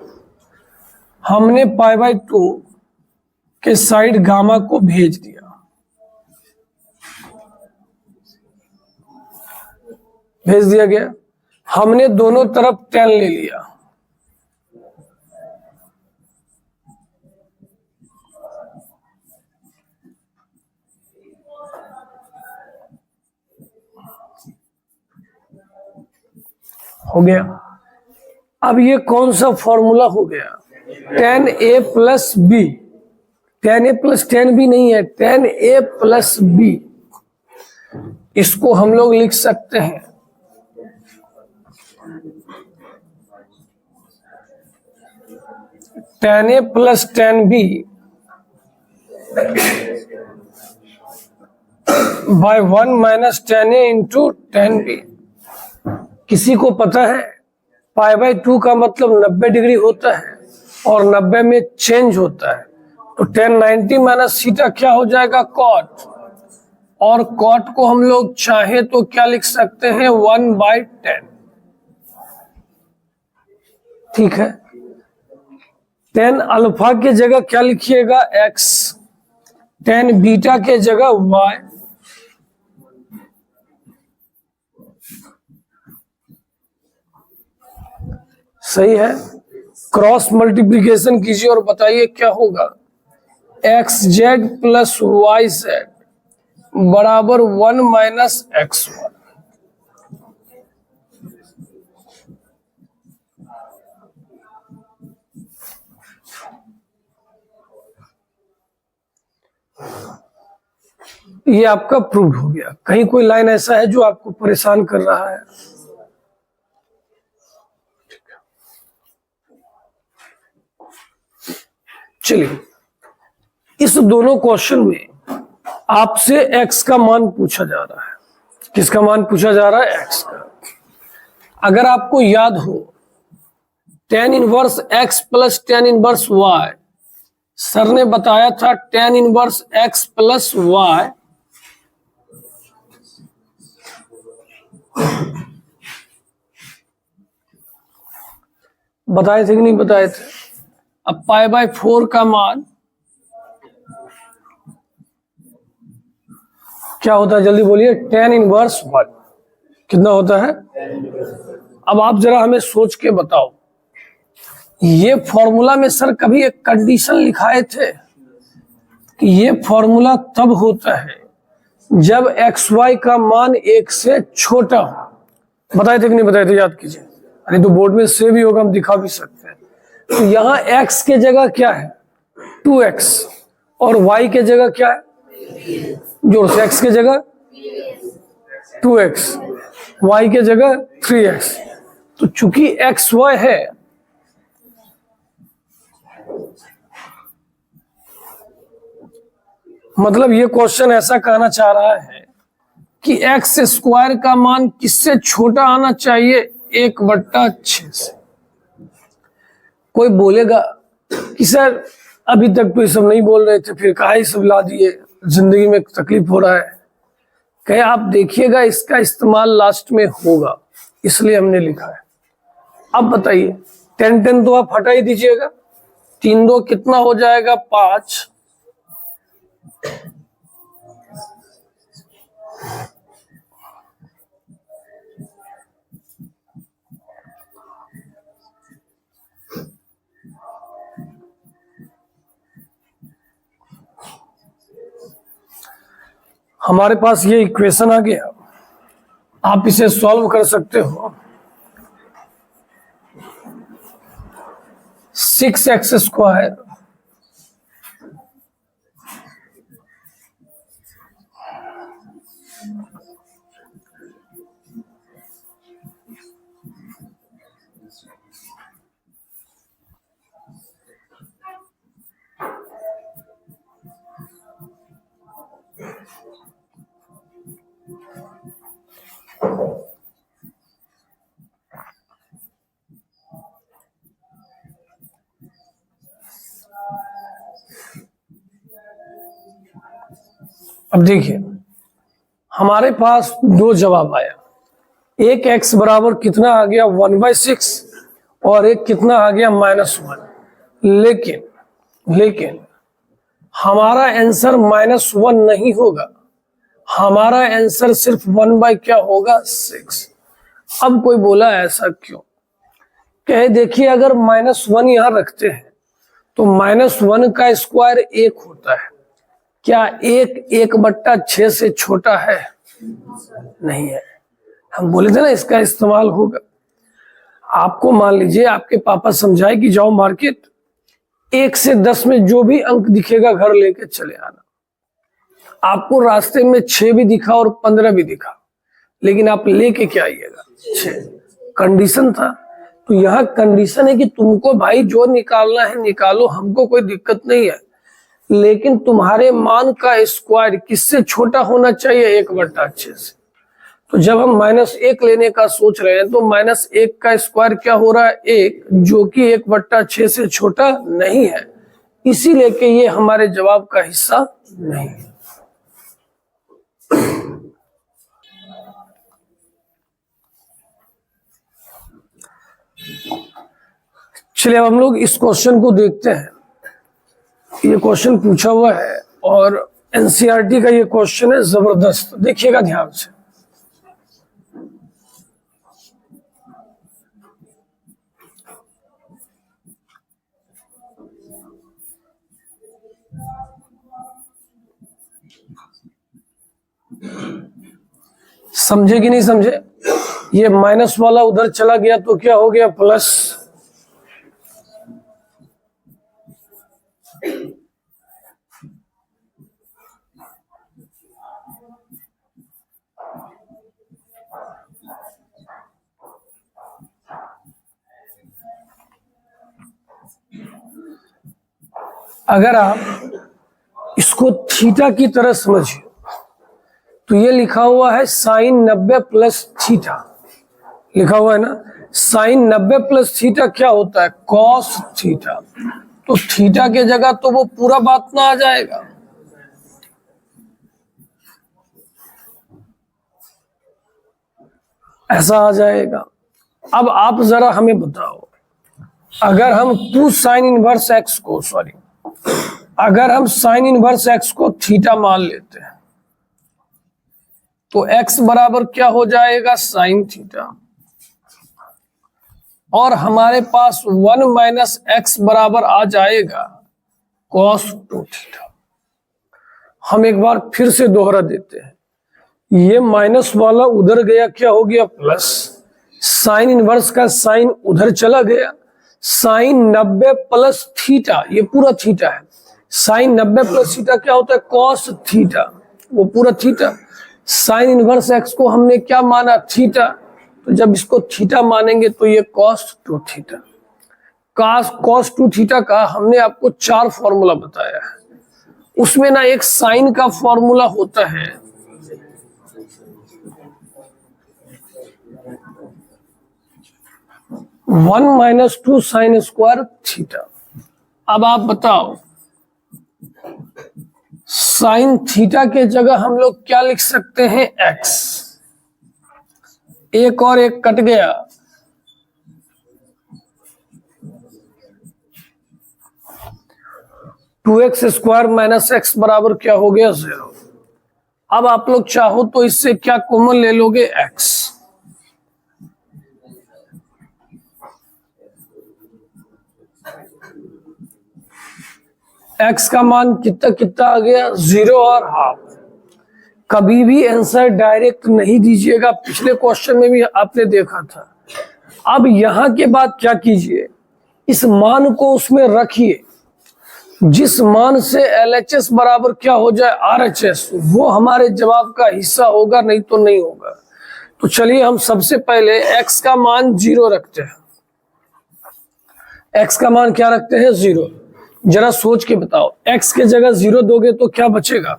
हमने पाई बाई 2 के साइड गामा को भेज दिया, भेज दिया गया। हमने दोनों तरफ 10 ले लिया, हो गया। अब ये कौन सा फॉर्मूला हो गया, tan a plus b. tan a plus tan b नहीं है, tan a प्लस बी। इसको हम लोग लिख सकते हैं tan a plus tan b by 1 minus tan a into tan b। किसी को पता है पाई बाई 2 का मतलब 90 डिग्री होता है और 90 में चेंज होता है, तो tan 90 माइनस थीटा क्या हो जाएगा, कॉट। और कॉट को हम लोग चाहे तो क्या लिख सकते हैं, 1 बाई 10। ठीक है। tan अल्फा के जगह क्या लिखिएगा, x, tan बीटा के जगह y, सही है। क्रॉस मल्टीप्लिकेशन कीजिए और बताइए क्या होगा, x z plus y z बराबर 1 माइनस एक्स वन। ये आपका प्रूव हो गया। कहीं कोई लाइन ऐसा है जो आपको परेशान कर रहा है? चलिए, इस दोनों क्वेश्चन में आपसे x का मान पूछा जा रहा है। किसका मान पूछा जा रहा है? x का। अगर आपको याद हो tan inverse x plus tan inverse y, sir ने बताया था tan inverse x plus y बताए थे कि नहीं बताए थे? अब पाई बाय 4 का मान क्या होता है? जल्दी बोलिए। tan इनवर्स 1 कितना होता है? अब आप जरा हमें सोच के बताओ, ये फॉर्मूला में सर कभी एक कंडीशन लिखाए थे कि ये फॉर्मूला तब होता है जब एक्स वाई का मान 1 से छोटा हो। बताए थे कि नहीं बताए थे? याद कीजिए। अरे तो बोर्ड में से भी होगा, हम दिखा भी सकते हैं। तो यहाँ x के जगह क्या है? 2x, और y के जगह क्या है? जोर से, x के जगह 2x, y के जगह 3x। तो चूंकि एक्स वाई है, मतलब ये क्वेश्चन ऐसा कहना चाह रहा है कि एक्स स्क्वायर का मान किससे छोटा आना चाहिए? 1/6 से। कोई बोलेगा कि सर अभी तक तो ये सब नहीं बोल रहे थे, फिर कहा ये सब ला दिए, जिंदगी में तकलीफ हो रहा है। कहे आप देखिएगा इसका इस्तेमाल लास्ट में होगा, इसलिए हमने लिखा है। अब बताइए, 10 तो आप हटा ही दीजिएगा। 3 2 कितना हो जाएगा? 5। हमारे पास ये इक्वेशन आ गया। आप इसे सॉल्व कर सकते हो। 6x स्क्वायर अब देखिए, हमारे पास दो जवाब आया। एक x बराबर कितना आ गया? 1/6, और एक कितना आ गया? -1। लेकिन हमारा आंसर -1 नहीं होगा, हमारा आंसर सिर्फ 1 क्या होगा? 6। अब कोई बोला ऐसा क्यों? कहे देखिए, अगर -1 यहां रखते हैं तो -1 का स्क्वायर 1 होता है। क्या 1/6 से छोटा है? नहीं है। हम बोले थे ना इसका इस्तेमाल होगा। आपको मान लीजिए आपके पापा समझाए कि जाओ मार्केट, 1 से 10 में जो भी अंक दिखेगा घर लेके चले आना। आपको रास्ते में 6 भी दिखा और 15 भी दिखा, लेकिन आप लेके क्या आइएगा? 6। कंडीशन था। तो यहाँ कंडीशन है कि तुमको भाई जो निकालना है निकालो, हमको कोई दिक्कत नहीं है, लेकिन तुम्हारे मान का स्क्वायर किससे छोटा होना चाहिए? 1/6 से। तो जब हम -1 लेने का सोच रहे हैं तो -1 का स्क्वायर क्या हो रहा है? 1, जो कि 1/6 से छोटा नहीं है, इसीलिए कि ये हमारे जवाब का हिस्सा नहीं है। चलिए अब हम लोग इस क्वेश्चन को देखते हैं। ये क्वेश्चन पूछा हुआ है और एनसीईआरटी का ये क्वेश्चन है, जबरदस्त। देखिएगा ध्यान से। समझे कि नहीं समझे? ये माइनस वाला उधर चला गया तो क्या हो गया? प्लस। अगर आप इसको थीटा की तरह समझिए तो ये लिखा हुआ है साइन 90 प्लस थीटा, लिखा हुआ है ना। साइन 90 प्लस थीटा क्या होता है? Cos theta. तो थीटा के जगह तो वो पूरा बात ना आ जाएगा, ऐसा आ जाएगा। अब आप जरा हमें बताओ, अगर हम 2 साइन इनवर्स एक्स को अगर हम साइन इनवर्स एक्स को थीटा मान लेते हैं तो एक्स बराबर क्या हो जाएगा? Sine theta. और हमारे पास 1 माइनस एक्स बराबर आ जाएगा कॉस 2 थीटा। हम एक बार फिर से दोहरा देते हैं, ये माइनस वाला उधर गया, क्या हो गया? प्लस। साइन इनवर्स का साइन उधर चला गया, साइन 90 प्लस थीटा, ये पूरा थीटा है। साइन 90 प्लस थीटा क्या होता है? कॉस थीटा, वो पूरा थीटा। साइन इनवर्स एक्स को हमने क्या माना? थीटा। तो जब इसको थीटा मानेंगे तो ये कॉस 2 थीटा। कॉस 2 थीटा का हमने आपको 4 फॉर्मूला बताया है, उसमें ना एक साइन का फॉर्मूला होता है, one minus 2 sine square theta. अब आप बताओ, साइन थीटा के जगह हम लोग क्या लिख सकते हैं? एक्स। एक और एक कट गया, two x square minus x बराबर क्या हो गया? 0। अब आप लोग चाहो तो इससे क्या कॉमन ले लोगे? एक्स। एक्स का मान कितना कितना आ गया? 0 और हाफ। कभी भी आंसर डायरेक्ट नहीं दीजिएगा, पिछले क्वेश्चन में भी आपने देखा था। अब यहां के बाद क्या कीजिए, इस मान को उसमें रखिए, जिस मान से LHS बराबर क्या हो जाए? RHS, वो हमारे जवाब का हिस्सा होगा, नहीं तो नहीं होगा। तो चलिए हम सबसे पहले x का मान 0 रखते हैं। x का मान क्या रखते हैं? 0। जरा सोच के बताओ, x के जगह 0 दोगे तो क्या बचेगा?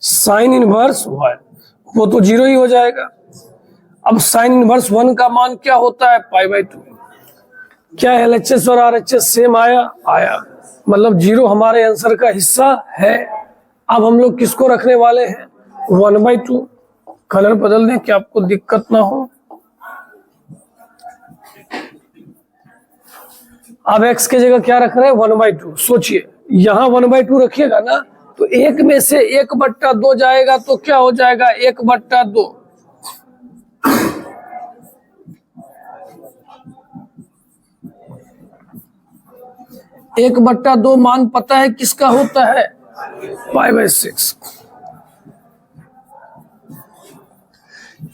साइन इनवर्स 1, वो तो 0 ही हो जाएगा। अब साइन इनवर्स 1 का मान क्या होता है? π/2। क्या LHS और RHS सेम आया? आया, मतलब 0 हमारे आंसर का हिस्सा है। अब हम लोग किसको रखने वाले हैं? 1/2। कलर बदल दें कि आपको दिक्कत ना हो। अब x के जगह क्या रख रहे हैं? 1/2। सोचिए, यहां 1/2 रखिएगा ना, तो 1 में से 1/2 जाएगा तो क्या हो जाएगा? 1/2। 1/2 मान पता है किसका होता है? π/6।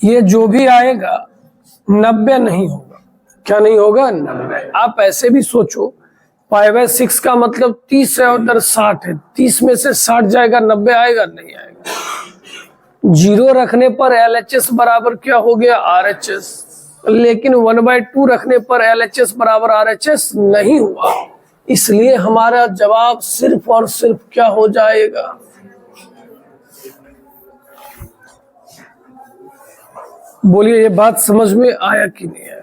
ये जो भी आएगा 90 नहीं होगा। क्या नहीं होगा? 90। आप ऐसे भी सोचो, π/6 का मतलब 30 है और उधर 60 है, 30 में से 60 जाएगा, 90 आएगा? नहीं आएगा। 0 रखने पर LHS बराबर क्या हो गया? RHS। लेकिन 1/2 रखने पर LHS बराबर RHS नहीं हुआ, इसलिए हमारा जवाब सिर्फ और सिर्फ क्या हो जाएगा? बोलिए, ये बात समझ में आया कि नहीं आया?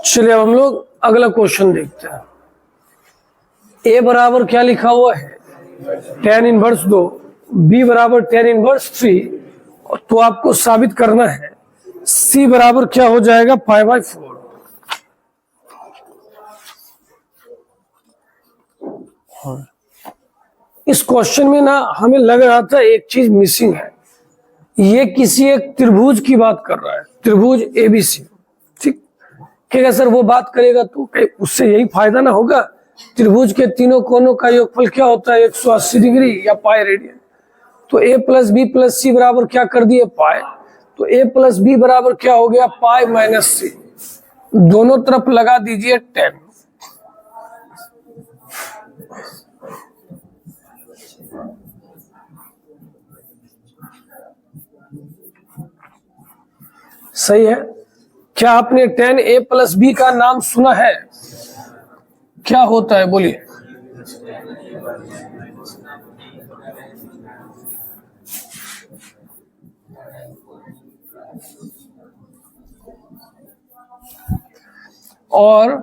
चलिए अब हम लोग अगला क्वेश्चन देखते हैं। ए बराबर क्या लिखा हुआ है? tan इनवर्स 2, बी बराबर tan इनवर्स 3। तो आपको साबित करना है सी बराबर क्या हो जाएगा 5/4। इस क्वेश्चन में ना हमें लग रहा था एक चीज मिसिंग है। ये किसी एक त्रिभुज की बात कर रहा है, त्रिभुज एबीसी। ठीक कहेगा सर वो बात करेगा तो उससे यही फायदा ना होगा। त्रिभुज के तीनों कोनों का योगफल क्या होता है 180 डिग्री या पाई रेडियन। तो a प्लस बी प्लस सी बराबर क्या कर दिए पाई। तो a प्लस बी बराबर क्या हो गया पाई माइनस सी। दोनों तरफ लगा दीजिए 10। सही है। क्या आपने 10a प्लस बी का नाम सुना है? क्या होता है बोलिए। और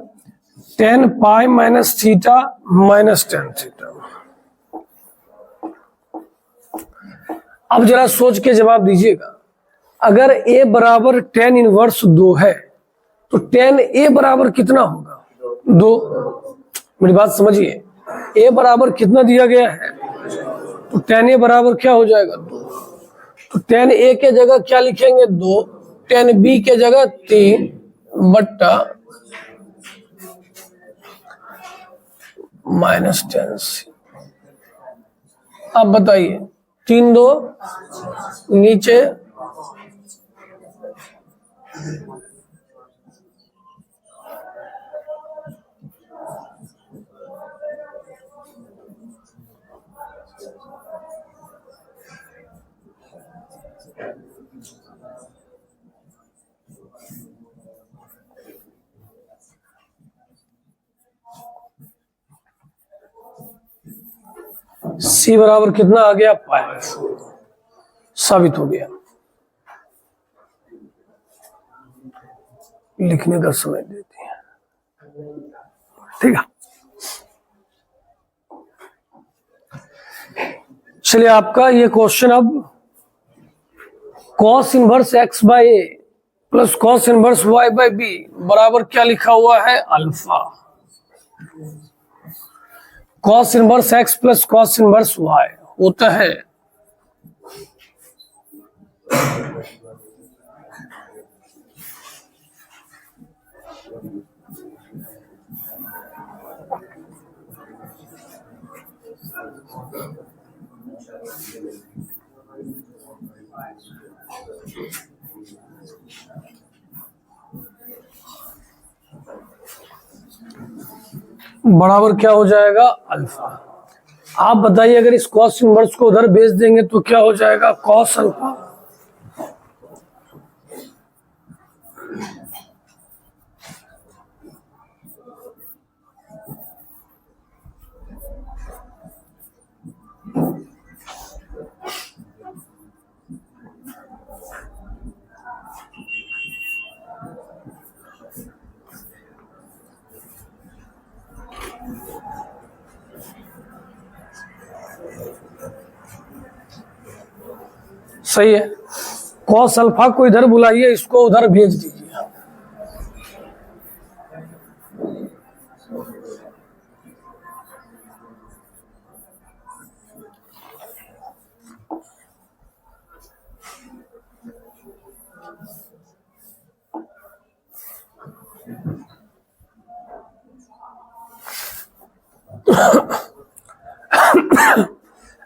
10 pi minus theta minus 10 theta. अब जरा सोच के जवाब दीजिएगा। अगर a बराबर 10 इनवर्स 2 है तो 10a बराबर कितना होगा 2। मेरी बात समझिए। a बराबर कितना दिया गया है तो 10a बराबर क्या हो जाएगा 2। तो 10a के जगह क्या लिखेंगे 2। 10b के जगह 3 बट्टा माइनस 10c। अब बताइए 3 2 नीचे c बराबर कितना आ गया पाई। साबित हो गया। लिखने का समय देती है। ठीक है चलिए आपका ये क्वेश्चन अब cos inverse x by A plus cos inverse y by B बराबर क्या लिखा हुआ है alpha. cos inverse x plus cos inverse y होता है बराबर क्या हो जाएगा अल्फा। आप बताइए अगर इस cos इनवर्स को उधर भेज देंगे तो क्या हो जाएगा cos अल्फा। सही है। cos अल्फा को इधर बुलाइए, इसको उधर भेज दीजिए।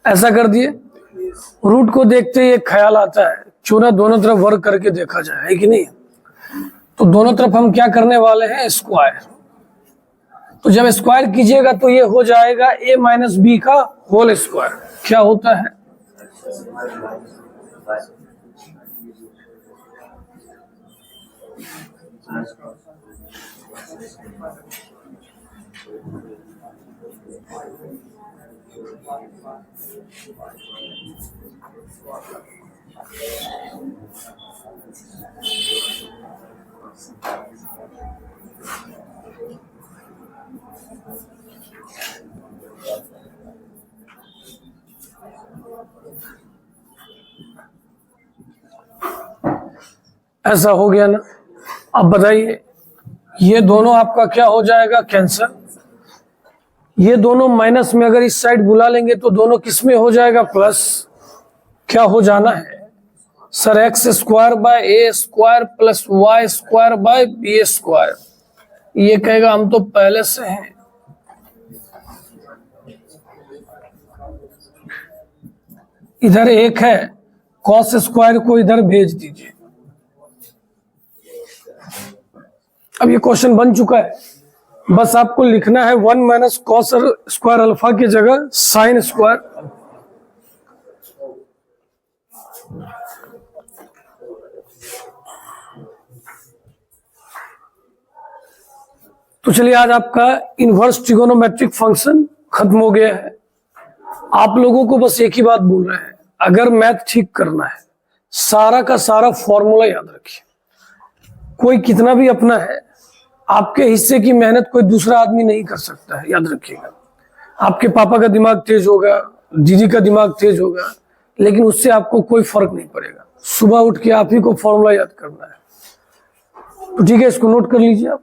ऐसा कर दिए। रूट को देखते ही एक ख्याल आता है क्यों ना दोनों तरफ वर्ग करके देखा जाए, है कि नहीं। तो दोनों तरफ हम क्या करने वाले हैं स्क्वायर। तो जब स्क्वायर कीजिएगा तो ये हो जाएगा a माइनस बी का होल स्क्वायर। क्या होता है ऐसा हो गया ना। अब बताइए, ये दोनों आपका क्या हो जाएगा, कैंसर। ये दोनों माइनस में अगर इस साइड बुला लेंगे तो दोनों किस में हो जाएगा, प्लस। क्या हो जाना है sir, x square by a square plus y square by b square. ये कहेगा हम तो पहले से हैं। इधर एक है, कॉस स्क्वायर को इधर भेज दीजिए। अब ये क्वेश्चन बन चुका है, बस आपको लिखना है 1 माइनस कॉस स्क्वायर अल्फा की जगह साइन स्क्वायर। तो चलिए, आज आपका इनवर्स ट्रिगोनोमेट्रिक फंक्शन खत्म हो गया है। आप लोगों को बस एक ही बात बोल रहे हैं, अगर मैथ ठीक करना है सारा का सारा फॉर्मूला याद रखिए। कोई कितना भी अपना है, आपके हिस्से की मेहनत कोई दूसरा आदमी नहीं कर सकता है, याद रखिएगा। आपके पापा का दिमाग तेज होगा, दीदी का दिमाग तेज होगा, लेकिन उससे आपको कोई फर्क नहीं पड़ेगा। सुबह उठ के आप ही को फॉर्मूला याद करना है। तो ठीक है, इसको नोट कर लीजिए आप।